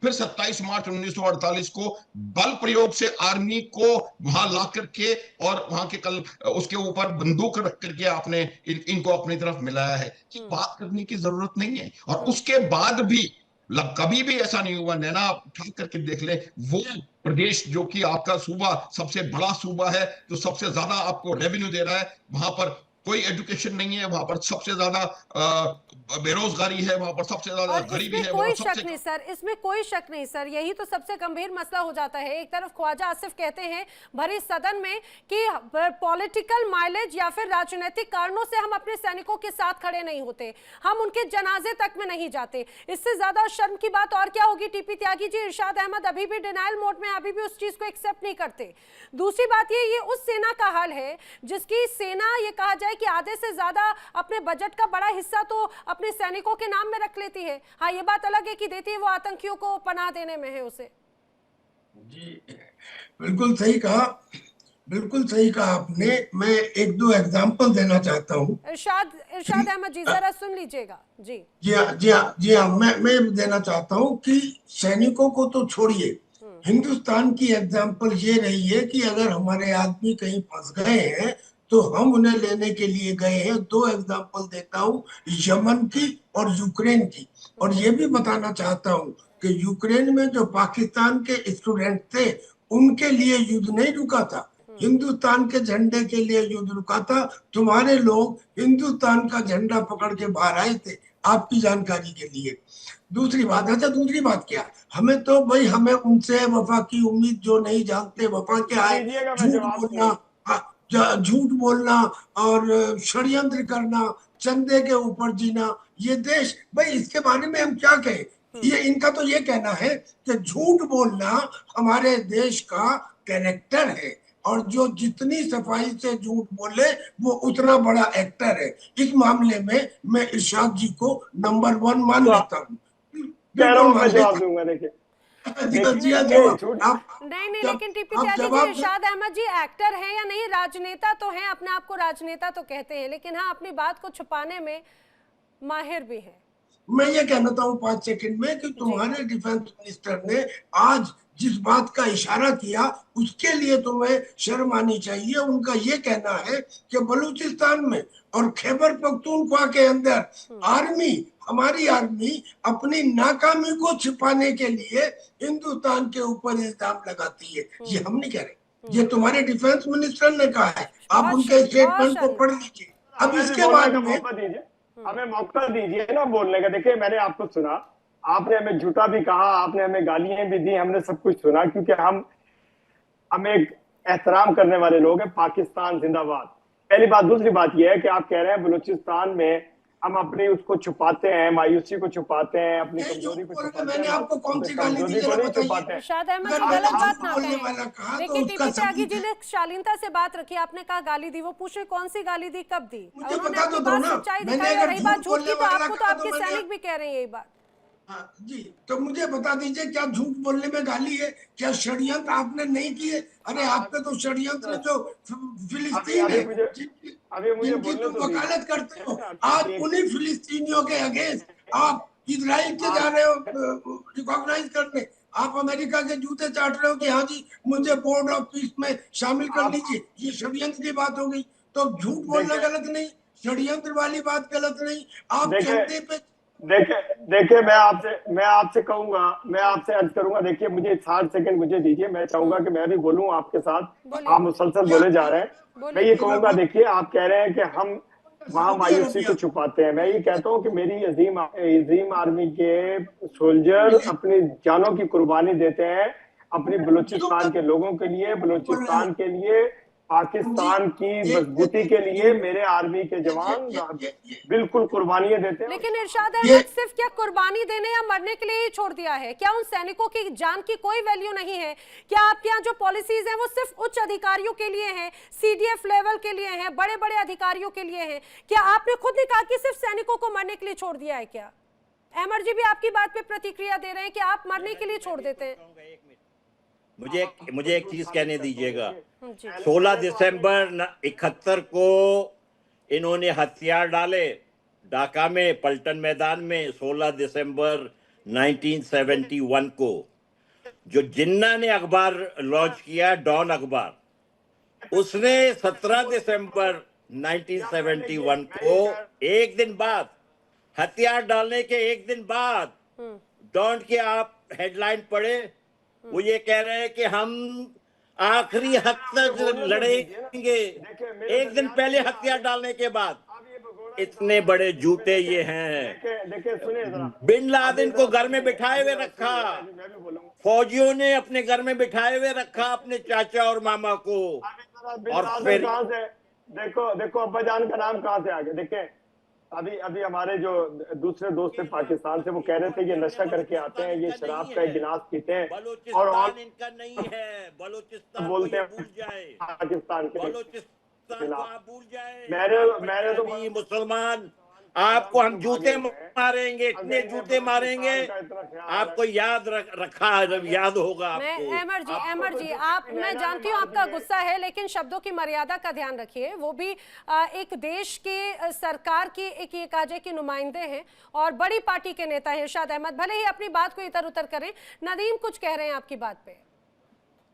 फिर 27 मार्च 1948 को बल प्रयोग से आर्मी को वहां ला करके और वहां के उसके ऊपर बंदूक रख करके आपने इनको अपनी तरफ मिलाया है। बात करने की जरूरत नहीं है। और उसके बाद भी कभी भी ऐसा नहीं हुआ। नैना उठा करके देख ले, वो प्रदेश जो कि आपका सूबा सबसे बड़ा सूबा है, जो सबसे ज्यादा आपको रेवेन्यू दे रहा है, वहां पर कोई एजुकेशन नहीं है, वहां पर सबसे ज्यादा बेरोजगारी है, वहां पर सबसे ज्यादा गरीबी है। कोई शक नहीं सर, इसमें कोई शक नहीं सर। यही तो सबसे गंभीर मसला हो जाता है। एक तरफ ख्वाजा आसिफ कहते हैं भरी सदन में कि पॉलिटिकल माइलेज या फिर राजनीतिक कारणों से हम अपने सैनिकों के साथ खड़े नहीं होते, हम उनके जनाजे तक में नहीं जाते। इससे ज्यादा शर्म की बात और क्या होगी। टीपी त्यागी जी, इरशाद अहमद अभी भी डिनाइल मोड में, अभी भी उस चीज को एक्सेप्ट नहीं करते। दूसरी बात ये उस सेना का हाल है जिसकी सेना ये कहा जाए कि आधे से ज्यादा अपने बजट का बड़ा हिस्सा तो अपने सैनिकों के नाम में रख लेती है। हाँ, ये बात अलग है कि देती है वो आतंकियों को पनाह देने में है उसे। जी बिल्कुल सही कहा, बिल्कुल सही कहा आपने। मैं एक दो एग्जांपल देना चाहता हूँ। इरशाद अहमद जी जरा सुन लीजिएगा। जी हाँ, मैं देना चाहता हूँ कि सैनिकों को तो छोड़िए, हिंदुस्तान की एग्जांपल ये रही है कि अगर हमारे आदमी कहीं फंस गए हैं तो हम उन्हें लेने के लिए गए हैं। दो एग्जांपल देता हूँ, यमन की और यूक्रेन की। और ये भी बताना चाहता हूँ कि यूक्रेन में जो पाकिस्तान के स्टूडेंट थे उनके लिए युद्ध नहीं रुका था, हिंदुस्तान के झंडे के लिए युद्ध रुका था। तुम्हारे लोग हिंदुस्तान का झंडा पकड़ के बाहर आए थे, आपकी जानकारी के लिए। दूसरी बात, अच्छा दूसरी बात क्या, हमें तो भाई हमें उनसे वफा की उम्मीद जो नहीं जानते वफा क्या है, झूठ बोलना और षड्यंत्र करना, चंदे के ऊपर जीना, ये देश भाई इसके बारे में हम क्या कहें। ये इनका तो ये कहना है कि झूठ बोलना हमारे देश का कैरेक्टर है, और जो जितनी सफाई से झूठ बोले वो उतना बड़ा एक्टर है। इस मामले में मैं इरशाद जी को नंबर 1 मान लेता हूँ। जवाब दूंगा। देखिए नहीं, लेकिन टीपी त्यागी जी, इरशाद अहमद जी एक्टर हैं या नहीं, राजनेता तो हैं, अपने आप को राजनेता तो कहते हैं, लेकिन हाँ अपनी बात को छुपाने में माहिर भी हैं। मैं ये कहना हूँ 5 सेकंड में कि तुम्हारे डिफेंस मिनिस्टर ने आज जिस बात का इशारा किया उसके लिए तुम्हें शर्म आनी चाहिए। उनका ये कहना है कि बलूचिस्तान में और खैबर पख्तूनख्वा के अंदर आर्मी, हमारी आर्मी अपनी नाकामी को छिपाने के लिए हिंदुस्तान के ऊपर इल्जाम लगाती है। ये हम नहीं कह रहे, ये तुम्हारे डिफेंस मिनिस्टर ने कहा है। आप उनके स्टेटमेंट को पढ़ लीजिए। अब इसके बाद में हमें मौका दीजिए ना बोलने का। देखिए मैंने आपको सुना, आपने हमें झूठा भी कहा, आपने हमें गालियां भी दी, हमने सब कुछ सुना, क्योंकि हम एक एहतराम करने वाले लोग हैं। पाकिस्तान जिंदाबाद, पहली बात। दूसरी बात यह है कि आप कह रहे हैं बलूचिस्तान में हम अपनी उसको छुपाते हैं, मायूसी को छुपाते हैं, अपनी कमजोरी को छुपाते हैं। मैंने आपको कौन सी गाली दी छुपाते हैं? इरशाद अहमद गलत बात ना कहें। देखिए टीपी त्यागी जी ने शालीनता से बात रखी, आपने कहा गाली दी, वो पूछे कौन सी गाली दी, कब दी, उन्होंने अपनी बात सच्चाई दिखाई। और रही बात झूठ की, तो आपको तो आपके सैनिक भी कह रहे हैं यही बात। जी, तो मुझे बता दीजिए क्या झूठ बोलने में गाली है? क्या षड्यंत्र आपने नहीं किए? अरे आपके तो षड्यंत्र जो फिलिस्तीन है जिनकी तुम वकालत करते हो, आज उन्हीं फिलिस्तीनियों के अगेंस्ट आप इजराइल के जा रहे हो रिकॉग्नाइज करने, आप अमेरिका के जूते चाट रहे हो कि हाँ जी मुझे बोर्ड ऑफ पीस में शामिल कर लीजिए। ये षड्यंत्र की बात हो गई। तो झूठ बोलना गलत नहीं, षड्यंत्र वाली बात गलत नहीं। आप झंडे पे देखिए मैं आपसे कहूंगा, मैं आपसे अर्ज करूंगा, देखिए मुझे 60 सेकंड मुझे दीजिए, मैं चाहूंगा कि मैं भी बोलूं आपके साथ। आप मुसलसल बोले जा रहे हैं। मैं ये कहूंगा, देखिए आप कह रहे हैं कि हम वहां मायूसी को छुपाते हैं। मैं ये कहता हूं कि मेरी अजीम आर्मी के सोल्जर अपनी जानों की कुर्बानी देते हैं अपनी बलूचिस्तान के लोगों के लिए, बलूचिस्तान के लिए, पाकिस्तान की मजबूती के लिए मेरे आर्मी के जवान बिल्कुल कुर्बानियां देते हैं। लेकिन इरशाद अहमद, सिर्फ क्या कुर्बानी देने या मरने के लिए ही छोड़ दिया है? क्या उन सैनिकों की जान की कोई वैल्यू नहीं है? क्या आपके यहाँ जो पॉलिसीज हैं वो सिर्फ उच्च अधिकारियों के लिए हैं, सीडीएफ लेवल के लिए हैं, बड़े बड़े अधिकारियों के लिए हैं? क्या आपने खुद ने कहा कि सिर्फ सैनिकों को मरने के लिए छोड़ दिया है? क्या अहमद जी भी आपकी बात पे प्रतिक्रिया दे रहे हैं कि आप मरने के लिए छोड़ देते हैं? मुझे एक चीज कहने दीजिएगा। 16 दिसंबर 71 को इन्होंने हथियार डाले ढाका में, पलटन मैदान में। 16 दिसंबर 1971 को जो जिन्ना ने अखबार लॉन्च किया, डॉन अखबार, उसने 17 दिसंबर 1971 को एक दिन बाद, हथियार डालने के एक दिन बाद, डॉन के आप हेडलाइन पढ़े, वो ये कह रहे हैं कि हम आखिरी हद तक लड़ेंगे। एक दिन पहले हथियार डालने के बाद। इतने बड़े झूठे ये हैं। बिन लादेन को घर में बिठाए हुए रखा, फौजियों ने अपने घर में बिठाए हुए रखा अपने चाचा और मामा को। और फिर देखो अब्बा जान का नाम कहाँ से आ गया? देखिए अभी हमारे जो दूसरे दोस्त थे पाकिस्तान से, वो कह रहे थे ये नशा करके आते हैं, ये शराब का एक गिलास पीते हैं और इनका नहीं है। बलूचिस्तान बोलते हैं भूल जाए, पाकिस्तान के बलूचिस्तान को आप भूल जाए। मैंने तो मुसलमान, आपको हम जूते मारेंगे, इतने जूते मारेंगे, आपको याद रखा, जब याद होगा आपको। अहमद जी आप, मैं जानती हूँ आपका गुस्सा है, लेकिन शब्दों की मर्यादा का ध्यान रखिए। वो भी एक देश के सरकार के एक ये काजे के नुमाइंदे हैं और बड़ी पार्टी के नेता हैं इरशाद अहमद। भले ही अपनी बात को इधर उधर करें। नदीम कुछ कह रहे हैं आपकी बात पे।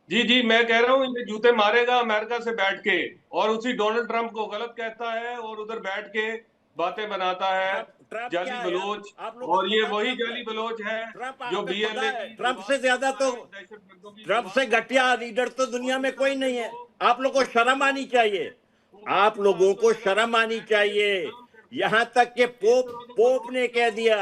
जी मैं कह रहा हूँ ये जूते मारेगा अमेरिका से बैठ के, और उसी डोनाल्ड ट्रंप को गलत कहता है और उधर बैठ के बातें बनाता है, जाली बलोच। और ये वही जाली बलोच है जो BLA। ट्रंप से ज्यादा तो, ट्रंप से घटिया लीडर तो दुनिया में कोई नहीं है। आप लोगों को शर्म आनी चाहिए, आप लोगों को शर्म आनी चाहिए। यहाँ तक के पोप ने कह दिया,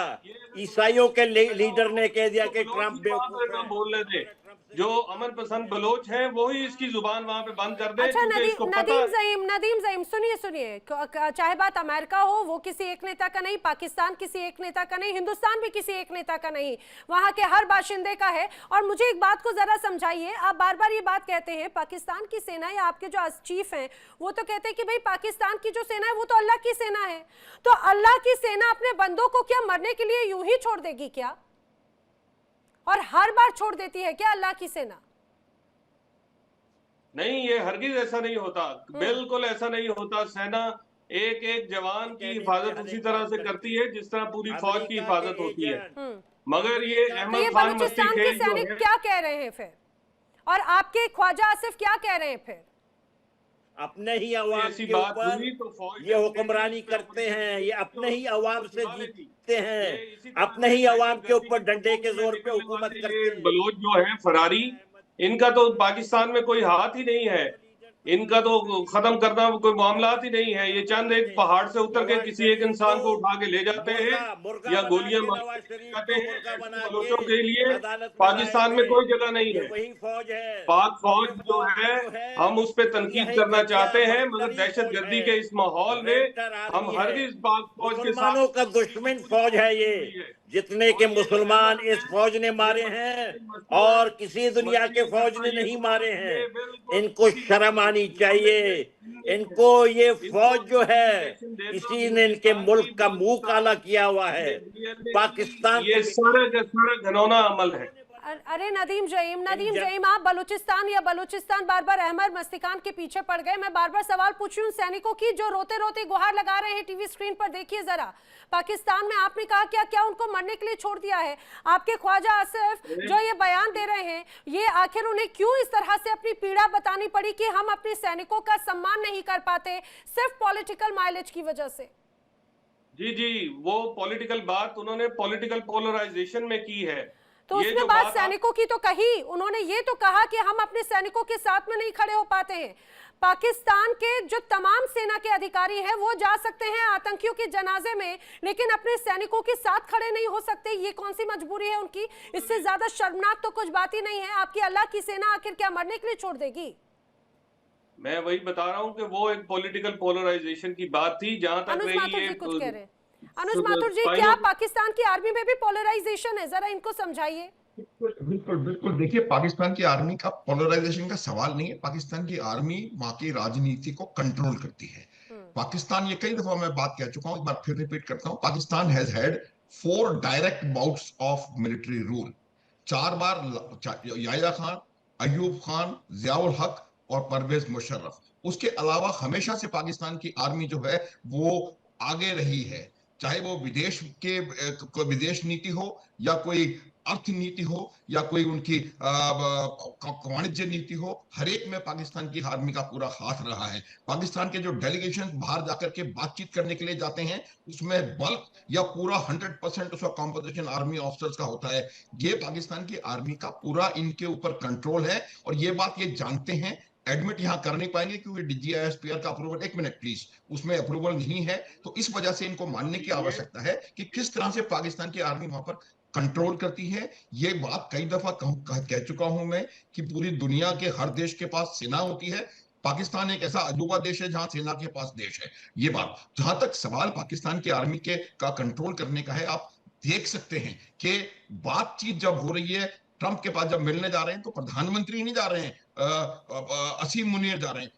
ईसाइयों के लीडर ने कह दिया कि ट्रंप बेवकूफ है। बोलने दे, जो अमन पसंद बलोच है वही इसकी जुबान वहां पे बंद कर दे। अच्छा नदीम ज़ईम सुनिए, चाहे बात अमेरिका हो, वो किसी एक नेता का नहीं, पाकिस्तान किसी एक नेता का नहीं, हिंदुस्तान भी किसी एक नेता का नहीं, वहां के हर बाशिंदे का है। और मुझे एक बात को जरा समझाइए, आप बार बार ये बात कहते हैं पाकिस्तान की सेना या आपके जो चीफ हैं वो तो कहते हैं कि भाई पाकिस्तान की जो सेना है वो तो अल्लाह की सेना है। तो अल्लाह की सेना अपने बंदों को क्या मरने के लिए यूं ही छोड़ देगी क्या? और हर बार छोड़ देती है क्या अल्लाह की सेना? नहीं, ये हरगिज ऐसा नहीं होता, बिल्कुल ऐसा नहीं होता। सेना एक एक जवान की हिफाजत उसी तरह से करती है जिस तरह पूरी फौज की हिफाजत होती है। मगर ये अहमद खान बलूचिस्तान के सैनिक क्या कह रहे हैं फिर, और आपके ख्वाजा आसिफ क्या कह रहे हैं फिर? अपने ही अवाम के ऊपर ये हुक्मरानी करते हैं, ये अपने ही अवाम से जीतते हैं, अपने ही अवाम के ऊपर डंडे के जोर पे हुकूमत करते हैं। बलोच जो है फरारी, इनका तो पाकिस्तान में कोई हाथ ही नहीं है, इनका तो खत्म करना कोई मामला ही नहीं है। ये चंद एक पहाड़ से उतर के किसी एक इंसान को उठा के ले जाते हैं या गोलियां मारते हैं। बलोचों के लिए पाकिस्तान में कोई जगह नहीं है। पाक फौज जो है, हम उस पर तनकीद करना चाहते हैं, मगर दहशतगर्दी के इस माहौल में हम हरगिज पाक फौज के साथ का दुश्मन फौज है ये। जितने के मुसलमान इस फौज ने मारे हैं और किसी दुनिया के फौज ने नहीं मारे हैं। इनको शर्म आनी चाहिए। इनको ये फौज जो है, इसी ने इनके मुल्क का मुंह काला किया हुआ है। पाकिस्तान ये सारा घिनौना अमल है। अरे नदीम ज़ईम आप बलूचिस्तान बार बार अहमद मस्तिकान के पीछे पड़ गए। मैं बार बार सवाल पूछ रही हूँ सैनिकों की जो रोते रोते गुहार लगा रहे हैं टीवी स्क्रीन पर। देखिए जरा, पाकिस्तान में आपने कहा क्या उनको मरने के लिए छोड़ दिया है? आपके ख्वाजा आसिफ जो ये बयान दे रहे हैं, ये आखिर उन्हें क्यों इस तरह से अपनी पीड़ा बतानी पड़ी कि हम अपने सैनिकों का सम्मान नहीं कर पाते सिर्फ पॉलिटिकल माइलेज की वजह से? जी, वो पॉलिटिकल बात उन्होंने पॉलिटिकल पोलराइजेशन में की है। तो ये उसमें जो बात बात सैनिकों की तो कही, उन्होंने ये तो कहा कि हम अपने सैनिकों के साथ में नहीं खड़े हो पाते हैं। पाकिस्तान के जो तमाम सेना के अधिकारी हैं वो जा सकते हैं आतंकियों के जनाजे में, लेकिन अपने सैनिकों के साथ खड़े नहीं हो सकते। ये कौन सी मजबूरी है उनकी? इससे ज्यादा शर्मनाक तो कुछ बात ही नहीं है। आपकी अल्लाह की सेना आखिर क्या मरने के लिए छोड़ देगी? मैं वही बता रहा हूँ कि वो एक पॉलिटिकल पोलराइजेशन की बात थी। जहां तक अनुज रही माथुर ये जी कुछ कह रहे हैं। अनुज माथुर जी, क्या पाकिस्तान की आर्मी में भी पोलराइजेशन है? जरा इनको समझाइए। बिल्कुल बिल्कुल। देखिए, पाकिस्तान की आर्मी का पोलराइजेशन का सवाल नहीं है। पाकिस्तान की आर्मी वहां की राजनीति को कंट्रोल करती है। पाकिस्तान, ये कई दफा मैं बात कह चुका हूं, एक बार फिर रिपीट करता हूं, Pakistan has had 4 direct bouts of military rule. 4 बार याहिया खान, अयूब खान, जियाउल हक और परवेज मुशर्रफ। उसके अलावा हमेशा से पाकिस्तान की आर्मी जो है वो आगे रही है, चाहे वो विदेश नीति हो या कोई अर्थनीति हो या कोई उनकी वाणिज्य नीति हो, हर एक में पाकिस्तान की आर्मी का पूरा हाथ रहा है। पाकिस्तान के जो डेलीगेशन बाहर जाकर के बातचीत करने के लिए जाते हैं, उसमें बल्क या पूरा 100% उसका कॉम्पोजिशन आर्मी ऑफिसर्स का होता है। ये पाकिस्तान की आर्मी का पूरा इनके ऊपर कंट्रोल है, और ये बात ये जानते हैं। एडमिट यहां कर नहीं पाएंगे क्योंकि डीजीआईएसपीआर का अप्रूवल, एक मिनट प्लीज, उसमें अप्रूवल नहीं है। तो इस वजह से इनको मानने की आवश्यकता है कि किस तरह से पाकिस्तान की आर्मी वहां पर कंट्रोल करती है। ये बात कई दफा कह चुका हूं मैं कि पूरी दुनिया के हर देश के पास सेना होती है। पाकिस्तान एक ऐसा अजूबा देश है जहां सेना के पास देश है। ये बात, जहां तक सवाल पाकिस्तान की आर्मी के का कंट्रोल करने का है, आप देख सकते हैं कि बातचीत जब हो रही है, ट्रंप के पास जब मिलने जा रहे हैं तो प्रधानमंत्री नहीं जा रहे हैं, असीम मुनीर जा रहे हैं।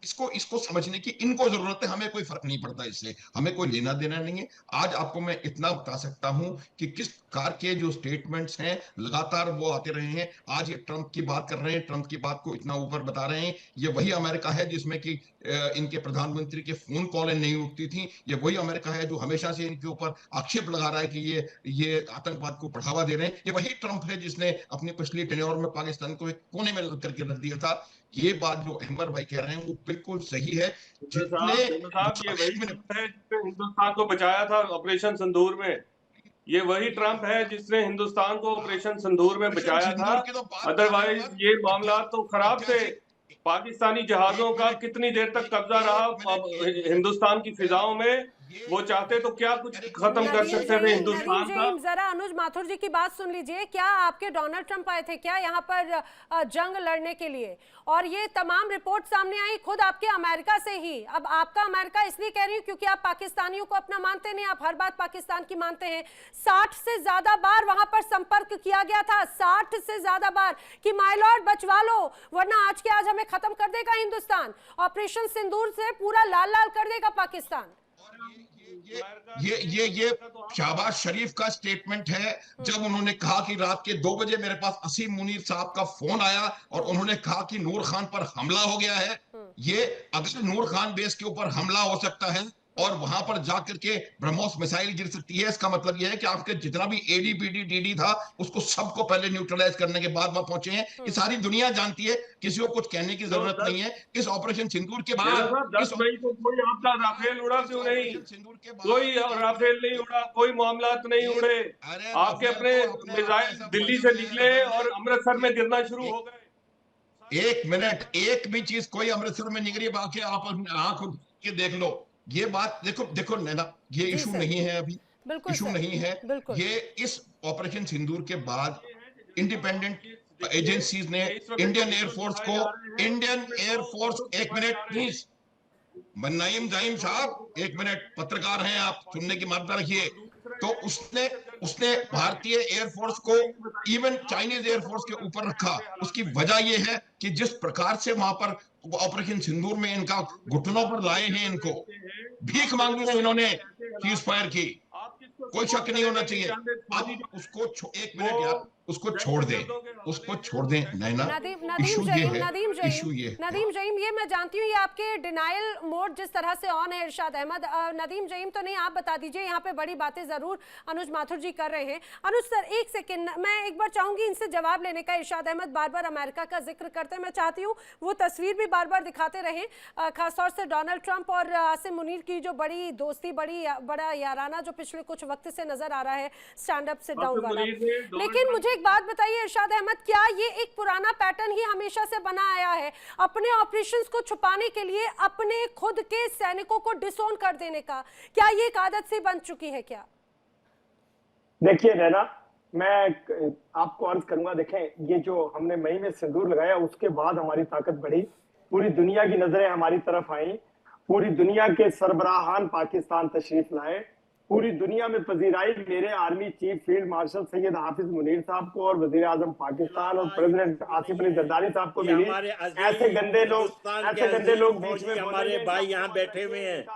इसको समझने की इनको जरूरत है। हमें कोई फर्क नहीं पड़ता, इससे हमें कोई लेना देना नहीं है। आज आपको मैं इतना बता सकता हूं कि किस प्रकार के जो स्टेटमेंट्स हैं लगातार वो आते रहे हैं। आज ये ट्रंप की बात कर रहे हैं, ट्रंप की बात को इतना ऊपर बता रहे हैं। ये वही अमेरिका है जिसमें कि इनके प्रधानमंत्री के फोन कॉलें नहीं उठती थी। ये वही अमेरिका है जो हमेशा से इनके ऊपर आक्षेप लगा रहा है कि ये आतंकवाद को बढ़ावा दे रहे हैं। ये वही ट्रंप है जिसने अपनी पिछली टेन्योर में पाकिस्तान को एक कोने में करके रख दिया था। ये बात जो अहमद भाई कह रहे हैं वो बिल्कुल सही है। साहब, ये वही ट्रंप है जिसने हिंदुस्तान को बचाया था ऑपरेशन सिंदूर में। ये वही ट्रंप है जिसने हिंदुस्तान को ऑपरेशन सिंदूर में बचाया था। अदरवाइज ये मामला तो खराब थे। पाकिस्तानी जहाजों का कितनी देर तक कब्जा रहा हिंदुस्तान की फिजाओं में? वो चाहते तो क्या कुछ खत्म कर सकते थे हिंदुस्तान का। जरा अनुज माथुर जी की बात सुन लीजिए। क्या आपके डोनाल्ड ट्रंप आए थे क्या यहाँ पर जंग लड़ने के लिए? और ये तमाम रिपोर्ट सामने आई खुद आपके अमेरिका से ही। अब आपका अमेरिका इसलिए कह रही हूँ क्योंकि आप पाकिस्तानियों को अपना मानते नहीं, आप हर बात पाकिस्तान की मानते हैं। 60 से ज्यादा बार वहां पर संपर्क किया गया था, 60 से ज्यादा बार, कि माय लॉर्ड बचवा लो वरना आज के आज हमें खत्म कर देगा हिंदुस्तान, ऑपरेशन सिंदूर से पूरा लाल लाल कर देगा पाकिस्तान। ये शहबाज शरीफ का स्टेटमेंट है, जब उन्होंने कहा कि रात के 2 बजे मेरे पास असीम मुनीर साहब का फोन आया और उन्होंने कहा कि नूर खान पर हमला हो गया है। ये अगर नूर खान बेस के ऊपर हमला हो सकता है और वहां पर जाकर के ब्रह्मोस मिसाइल गिर सकती है, इसका मतलब यह है कि आपके जितना भी एडीपीडी डीडी था उसको सबको पहले न्यूट्रलाइज करने के बाद वहां पहुंचे हैं। ये सारी दुनिया जानती है, किसी को कुछ कहने की जरूरत नहीं है। इस ऑपरेशन सिंदूर के बाद 10 मई को कोई आपका राफेल उड़ा क्यों नहीं? कोई राफेल नहीं उड़ा, कोई मामला नहीं उड़े। आपके अपने मिसाइल दिल्ली से निकले और अमृतसर में गिरना शुरू हो गए। एक मिनट, एक भी चीज कोई अमृतसर में नहीं गिरी, बाकी आप आंख के देख लो। ये बात देखो नैना, ये इशू नहीं है अभी, इशू नहीं है ये। इस ऑपरेशन सिंदूर के बाद इंडिपेंडेंट एजेंसीज ने इंडियन एयरफोर्स को, एक मिनट प्लीज, नईम जाहिम साहब एक मिनट, पत्रकार हैं आप, सुनने की मात्रा रखिए। तो उसने भारतीय एयरफोर्स को इवन चाइनीज एयरफोर्स के ऊपर रखा। उसकी वजह यह है कि जिस प्रकार से वहां पर ऑपरेशन सिंदूर में इनका घुटनों पर लाए हैं, इनको भीख मांगी है इन्होंने सीज फायर की, कोई शक नहीं होना चाहिए। अब उसको एक मिनट यार, उसको छोड़ दें, उसको छोड़ दें नैना। इशू ये है। नदीम जईम, ये मैं जानती हूँ ये आपके डिनायल मोड जिस तरह से ऑन है इरशाद अहमद। नदीम जईम तो नहीं, आप बता दीजिए, यहाँ पे बड़ी बातें जरूर अनुज माथुर जी कर रहे हैं। अनुज सर एक सेकंड, मैं एक बार चाहूंगी इनसे जवाब लेने का। इरशाद अहमद बार बार अमेरिका का जिक्र करते हैं, मैं चाहती हूँ वो तस्वीर भी बार बार दिखाते रहें, खासतौर से डोनाल्ड ट्रंप और आसिम मुनीर की जो बड़ी दोस्ती, बड़ा याराना जो पिछले कुछ वक्त से नजर आ रहा है, स्टैंड अप सिट डाउन वाला। लेकिन मुझे एक बात बताइए इरशाद अहमद, क्या ये एक पुराना पैटर्न ही हमेशा से बना आया है, अपने ऑपरेशंस को छुपाने के लिए अपने खुद के सैनिकों को डिसोन कर देने का? क्या ये एक आदत सी बन चुकी है क्या? देखिए नैना, मैं आपको अर्ज करूंगा, देखें ये जो हमने मई में सिंदूर लगाया उसके बाद हमारी ताकत बढ़ी, पूरी दुनिया की नजरें हमारी तरफ आई, पूरी दुनिया के सरबराहान पाकिस्तान तशरीफ लाए, पूरी दुनिया में पजीराई मेरे army chief field marshal Syed Hafiz Munir साहब को और वजीर आजम पाकिस्तान और प्रेसिडेंट आसिफ अली जरदारी साहब को मिली। ऐसे गंदे लोग बीच में हमारे भाई यहाँ बैठे हुए हैं,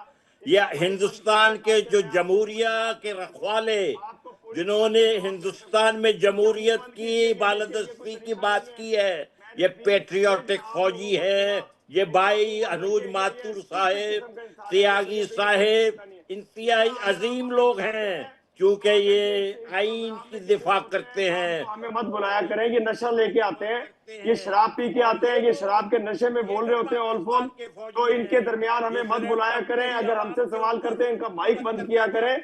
या हिंदुस्तान के जो जमहूरिया के रखवाले, जिन्होंने हिंदुस्तान में जमहूरियत की बालदस्ती की बात की है, ये पेट्रियोटिक फौजी है, ये भाई अनुज माथुर साहेब, त्यागी साहेब, इंतहाई अजीम लोग हैं, क्योंकि ये आइन की दिफा करते हैं। हमें मत बुलाया करें, ये नशा लेके आते हैं, ये शराब पी के आते हैं, ये शराब के नशे में बोल रहे होते हैं ऑलफोन, तो इनके दरमियान हमें मत बुलाया करें। अगर हमसे सवाल करते हैं इनका माइक बंद किया करें,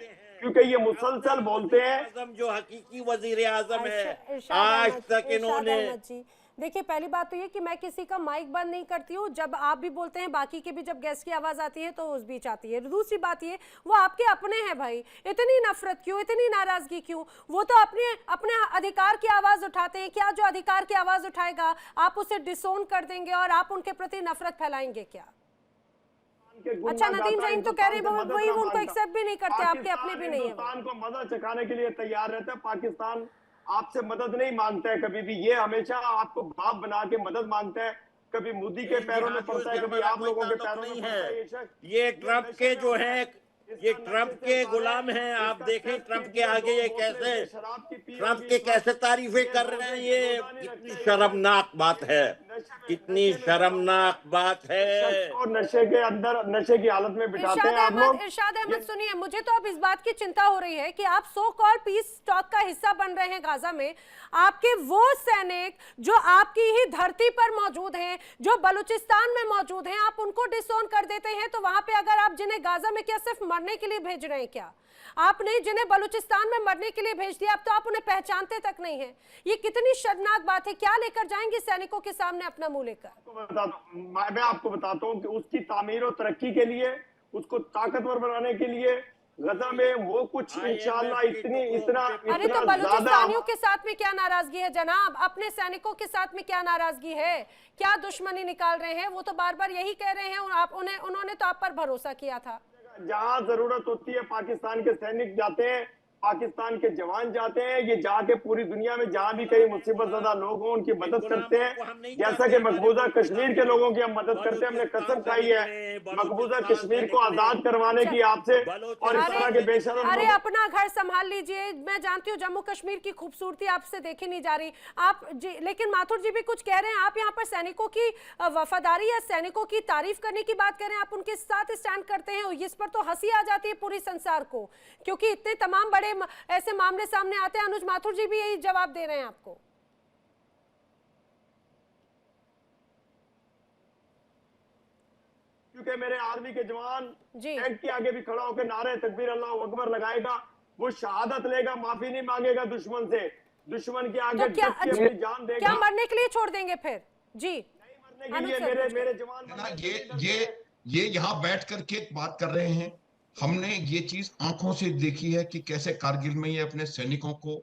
क्योंकि ये मुसलसल बोलते हैं। जो हकीकी वजीर आजम है, आज तक इन्होंने, देखिए पहली बात तो ये कि मैं किसी का माइक बंद नहीं करती हूँ, जब आप भी बोलते हैं बाकी के भी जब गेस्ट की आवाज आती है तो उस बीच आती है। दूसरी बात ये, वो आपके अपने हैं भाई, इतनी नफरत क्यों, इतनी नाराजगी क्यों? वो तो अपने अधिकार की आवाज उठाते हैं, क्या जो अधिकार की आवाज उठाएगा आप उसे डिसोन कर देंगे और आप उनके प्रति नफरत फैलाएंगे क्या? अच्छा, नदीम जईम तो कह रहे हैं वही उनको एक्सेप्ट भी नहीं करते, आपके अपने भी नहीं है। पाकिस्तान को मदद चखाने के लिए तैयार रहता है, पाकिस्तान आपसे मदद नहीं मांगता है कभी भी, ये हमेशा आपको बाप बना के मदद मांगता है, कभी मोदी के पैरों में पड़ता है, कभी आप लोगों के पैरों में पड़ता है। ये ट्रंप के जो है, ये ट्रंप के गुलाम हैं। आप देखें ट्रंप के आगे ये कैसे, ट्रंप के कैसे तारीफें कर रहे हैं, ये कितनी शर्मनाक बात है, कितनी शर्मनाक बात है। और नशे के अंदर, नशे की हालत में बिठाते हैं आप लोग। इरशाद अहमद सुनिए, मुझे तो अब इस बात की चिंता हो रही है कि आप सो कॉल्ड पीस टॉक का हिस्सा बन रहे हैं गाजा में। आपके वो सैनिक जो आपकी ही धरती पर मौजूद हैं, जो बलूचिस्तान में मौजूद हैं, आप उनको डिसोन कर देते हैं। तो वहां पे अगर आप जिन्हें गाजा में क्या सिर्फ मरने के लिए भेज रहे हैं क्या? आपने जिन्हें बलूचिस्तान में मरने के लिए भेज दिया, अब तो आप उन्हें पहचानते तक नहीं हैं। ये कितनी शर्मनाक बात है। क्या लेकर जाएंगे सैनिकों के सामने अपना मुंह लेकर? मैं आपको बताता हूँ कि उसकी तामीर और तरक्की के लिए, उसको ताकतवर बनाने के लिए गजा में वो कुछ इंशाल्लाह इतना अरे तो बलूचिस्तानियों के साथ में क्या नाराजगी है जनाब? अपने सैनिकों के साथ में क्या नाराजगी है? क्या दुश्मनी निकाल रहे हैं? वो तो बार बार यही कह रहे हैं, उन्होंने तो आप पर भरोसा किया था। जहाँ जरूरत होती है पाकिस्तान के सैनिक जाते हैं, पाकिस्तान के जवान जाते हैं, ये जाके पूरी दुनिया में जहाँ भी कई मुसीबत ज़दा लोग हों उनकी मदद करते हैं। जैसा कि मकबूजा कश्मीर के लोगों की हम मदद करते हैं, हमने कसम खाई है मकबूजा कश्मीर को आजाद करवाने की आपसे, और इस तरह के बेशरम। अरे अपना घर संभाल लीजिए। मैं जानती हूँ जम्मू कश्मीर की खूबसूरती आपसे देखी नहीं जा रही आप जी, लेकिन माथुर जी भी कुछ कह रहे हैं। आप यहाँ पर सैनिकों की वफादारी या सैनिकों की तारीफ करने की बात कर रहे हैं, आप उनके साथ स्टैंड करते हैं। इस पर तो हंसी आ जाती है पूरी संसार को, क्योंकि इतने तमाम बड़े ऐसे मामले सामने आते हैं। अनुज माथुर जी भी यही जवाब दे रहे हैं आपको। क्योंकि मेरे आर्मी के जवान टैंक के आगे भी खड़ा होकर नारे तकबीर अल्लाह अकबर लगाएगा, वो शहादत लेगा, माफी नहीं मांगेगा दुश्मन से, दुश्मन के आगे तो अपनी जान देगा। क्या मरने के लिए छोड़ देंगे फिर? जी नहीं मरने के लिए मेरे जवान ये यहाँ बैठ करके बात कर रहे हैं। हमने ये चीज आंखों से देखी है कि कैसे कारगिल में ये अपने सैनिकों को,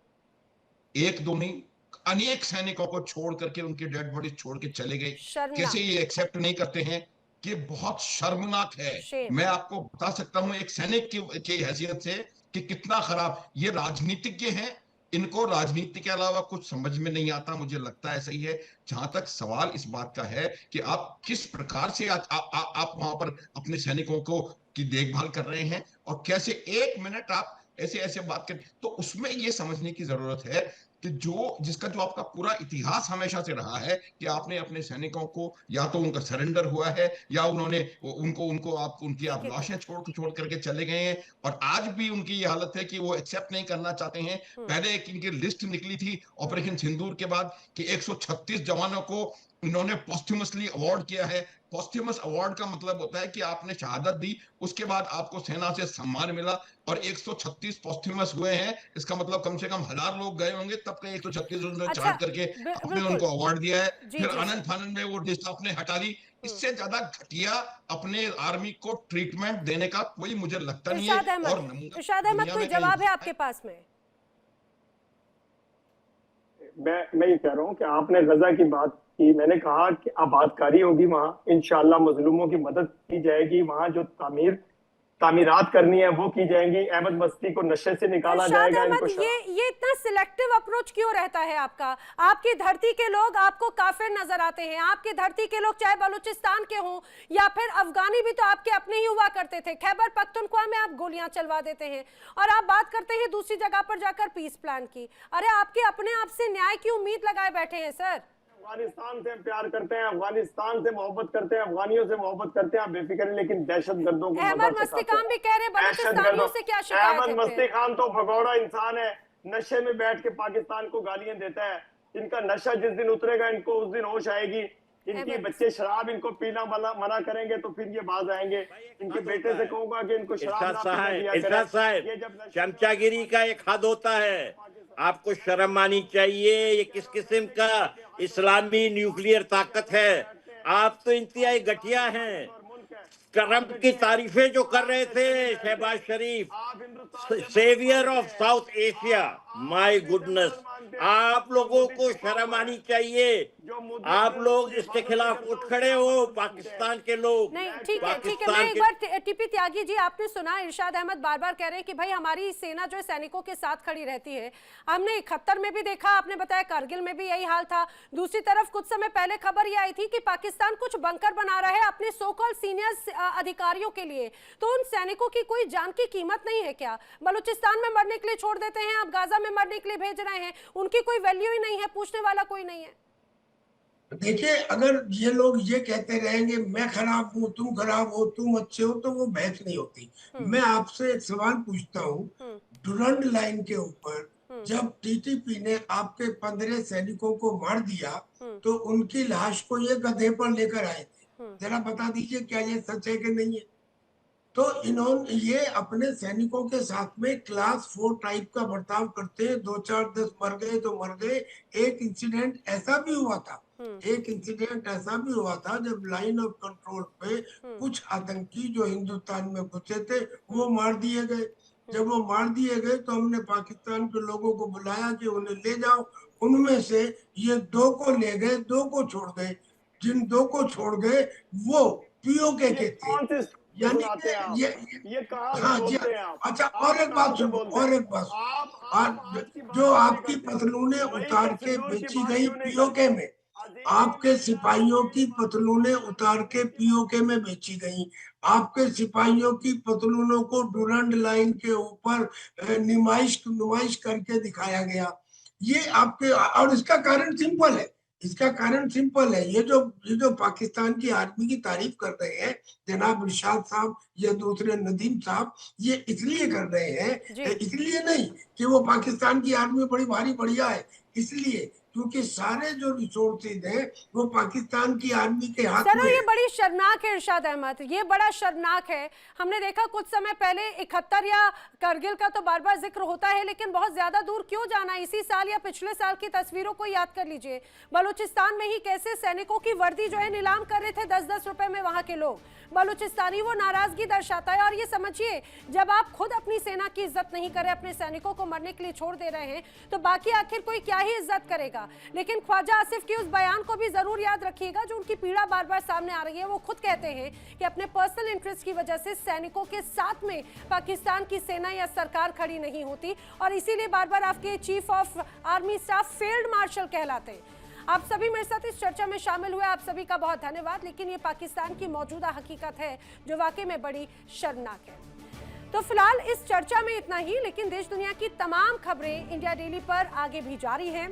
एक दो नहीं अनेक सैनिकों को छोड़ करके, उनकी डेड बॉडी छोड़ के चले गए। कैसे ये एक्सेप्ट नहीं करते हैं कि बहुत शर्मनाक है। मैं आपको बता सकता हूं एक सैनिक की हैसियत से कि कितना खराब ये राजनीतिज्ञ हैं। इनको राजनीति के अलावा कुछ समझ में नहीं आता, मुझे लगता है सही है। जहां तक सवाल इस बात का है कि आप किस प्रकार से आप वहां पर अपने सैनिकों को की देखभाल कर रहे हैं, और कैसे एक मिनट आप ऐसे ऐसे बात कर, तो उसमें ये समझने की जरूरत है कि जिसका जो आपका पूरा इतिहास हमेशा से रहा है कि आपने अपने सैनिकों को या तो उनका सरेंडर हुआ है या उन्होंने उनको उनको आप उनकी आप लाशें छोड़ करके चले गए हैं, और आज भी उनकी ये हालत है कि वो एक्सेप्ट नहीं करना चाहते हैं। पहले एक इनकी लिस्ट निकली थी ऑपरेशन सिंदूर के बाद कि 136 जवानों को इन्होंने पोस्ट्यूमसली अवार्ड किया है। पोस्ट्यूमस अवार्ड का मतलब होता है कि आपने शहादत दी, उसके बाद आपको सेना से सम्मान मिला, और 136 पोस्ट्यूमस हुए हैं, इसका मतलब कम से कम 1000 लोग गए होंगे तब के 136 उन्होंने चार्ट करके आपने उनको अवार्ड दिया है। फिर आनंद फानंद में वो लिस्ट आपने हटा ली। इससे ज्यादा घटिया अपने आर्मी को ट्रीटमेंट देने का कोई मुझे लगता नहीं है। और इरशाद अहमद, कोई जवाब है आपके पास में? मैं ये कह रहा हूँ कि आपने गजा की बात की, मैंने कहा कि आबादकारी होगी वहाँ, इंशाल्लाह मजलूमों की मदद की जाएगी, वहाँ जो तामीरात करनी है वो की जाएंगी, अहमद मस्ती को नशे से निकाला जाएगा। इनको ये इतना सिलेक्टिव अप्रोच क्यों रहता है आपका? आपकी धरती के लोग आपको काफिर नजर आते हैं, आपकी धरती के लोग चाहे बलूचिस्तान के हों या फिर अफगानी भी तो आपके अपने ही हुआ करते थे। खैबर पख्तूनख्वा में आप गोलियां चलवा देते हैं और आप बात करते हैं दूसरी जगह पर जाकर पीस प्लान की। अरे आपके अपने आप से न्याय की उम्मीद लगाए बैठे हैं सर। अफगानिस्तान से हम प्यार करते हैं, अफगानिस्तान से मोहब्बत करते हैं, अफगानियों से मोहब्बत करते हैं, आप बेफिक्र हैं, लेकिन दहशतगर्दों को अहमद मस्ती खान भी कह रहे हैं बलूचिस्तानियों से क्या शिकायत है? अहमद मस्ती खान तो भगौड़ा इंसान है, नशे में बैठ के पाकिस्तान को गालियां देता है। इनका नशा जिस दिन उतरेगा इनको उस दिन होश आएगी। इनके बच्चे शराब इनको पीना मना करेंगे तो फिर ये बाज आएंगे। इनके बेटे से कहूंगा कि इनको शराब, चमचागिरी का एक हद होता है, आपको शर्म आनी चाहिए। ये किस किस्म का इस्लामी न्यूक्लियर ताकत है? आप तो इंतहाई घटिया हैं। ट्रंप की तारीफें जो कर रहे थे Shehbaz Sharif, saviour of South Asia, my goodness, आप लोगों को शर्म आनी चाहिए। आप लोग इसके खिलाफ उठ खड़े हो, पाकिस्तान के लोग। नहीं, ठीक है। मैं एक बार टीपी त्यागी जी, आपने सुना इरशाद अहमद बार बार कह रहे हैं कि भाई हमारी सेना जो है सैनिकों के साथ खड़ी रहती है। हमने 71 में भी देखा, आपने बताया कारगिल में भी यही हाल था। दूसरी तरफ कुछ समय पहले खबर ये आई थी कि पाकिस्तान कुछ बंकर बना रहा है अपने सो कॉल्ड सीनियर अधिकारियों के लिए। तो उन सैनिकों की कोई जान की कीमत नहीं है क्या? बलूचिस्तान में मरने के लिए छोड़ देते हैं, आप गाजा में मरने के लिए भेज रहे हैं, उनकी कोई वैल्यू ही नहीं है, पूछने वाला कोई नहीं है। देखिए, अगर ये लोग ये कहते रहेंगे मैं खराब हूँ, तुम खराब हो, तुम अच्छे हो, तो वो बहस नहीं होती। मैं आपसे एक सवाल पूछता हूँ, डुरंड लाइन के ऊपर जब टीटीपी ने आपके 15 सैनिकों को मार दिया तो उनकी लाश को ये गधे पर लेकर आए थे। जरा बता दीजिए क्या ये सच है कि नहीं है? तो इन्होंने ये अपने सैनिकों के साथ में क्लास 4 टाइप का बर्ताव करते हैं। 2 4 10 मर गए तो मर गए। एक इंसिडेंट ऐसा भी हुआ था जब लाइन ऑफ कंट्रोल पे कुछ आतंकी जो हिंदुस्तान में घुसे थे वो मार दिए गए। जब वो मार दिए गए तो हमने पाकिस्तान के लोगों को बुलाया कि उन्हें ले जाओ। उनमें से ये 2 को ले गए, 2 को छोड़ गए। जिन 2 को छोड़ गए वो पीओके के थे। यानी ये हाँ जी। अच्छा, और एक बात सुनो, जो आपकी पतलूने उतार के बेची गई पीओके में, आपके सिपाहियों की पतलूने उतार के पीओके में बेची गई। आपके सिपाहियों की पतलूनों को डुरंड लाइन के ऊपर नुमाइश करके दिखाया गया। ये आपके, और इसका कारण सिंपल है। ये जो पाकिस्तान की आर्मी की तारीफ कर रहे हैं जनाब इरशाद साहब या दूसरे नदीम साहब, ये इसलिए कर रहे हैं, इसलिए नहीं कि वो पाकिस्तान की आर्मी बड़ी भारी बढ़िया है, इसलिए क्योंकि सारे जो रिसोर्सेज हैं वो पाकिस्तान की आर्मी के हाथ में। ये बड़ी शर्मनाक है इरशाद अहमद, ये बड़ा शर्मनाक है। हमने देखा कुछ समय पहले 71 या कारगिल का तो बार बार जिक्र होता है, लेकिन बहुत ज्यादा दूर क्यों जाना? इसी साल या पिछले साल की तस्वीरों को याद कर लीजिए। बलूचिस्तान में ही कैसे सैनिकों की वर्दी जो है नीलाम कर रहे थे 10-10 रुपए में वहां के लोग। बलूचिस्तानी वो नाराजगी दर्शाता है। और ये समझिए, जब आप खुद अपनी सेना की इज्जत नहीं कर रहे, अपने सैनिकों को मरने के लिए छोड़ दे रहे हैं, तो बाकी आखिर कोई क्या ही इज्जत करेगा? लेकिन ख्वाजा आसिफ के उस बयान को भी जरूर याद रखिएगा, जो उनकी पीड़ा बार बार सामने आ रही है। वो खुद कहते हैं कि अपने पर्सनल इंटरेस्ट की वजह से सैनिकों के साथ में पाकिस्तान की सेना या सरकार खड़ी नहीं होती, और इसीलिए बार बार आपके chief of army staff field marshal कहलाते हैं। आप सभी मेरे साथ इस चर्चा में शामिल हुए, आप सभी का बहुत धन्यवाद। लेकिन ये पाकिस्तान की मौजूदा हकीकत है जो वाकई में बड़ी शर्मनाक है। तो फिलहाल इस चर्चा में इतना ही, लेकिन देश दुनिया की तमाम खबरें इंडिया डेली पर आगे भी जारी हैं।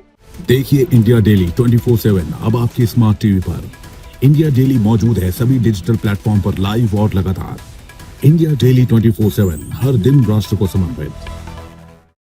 देखिए इंडिया डेली 24/7 अब आपके स्मार्ट टीवी पर। इंडिया डेली मौजूद है सभी डिजिटल प्लेटफॉर्म पर लाइव और लगातार। इंडिया डेली 24/7 हर दिन राष्ट्र को समर्पित।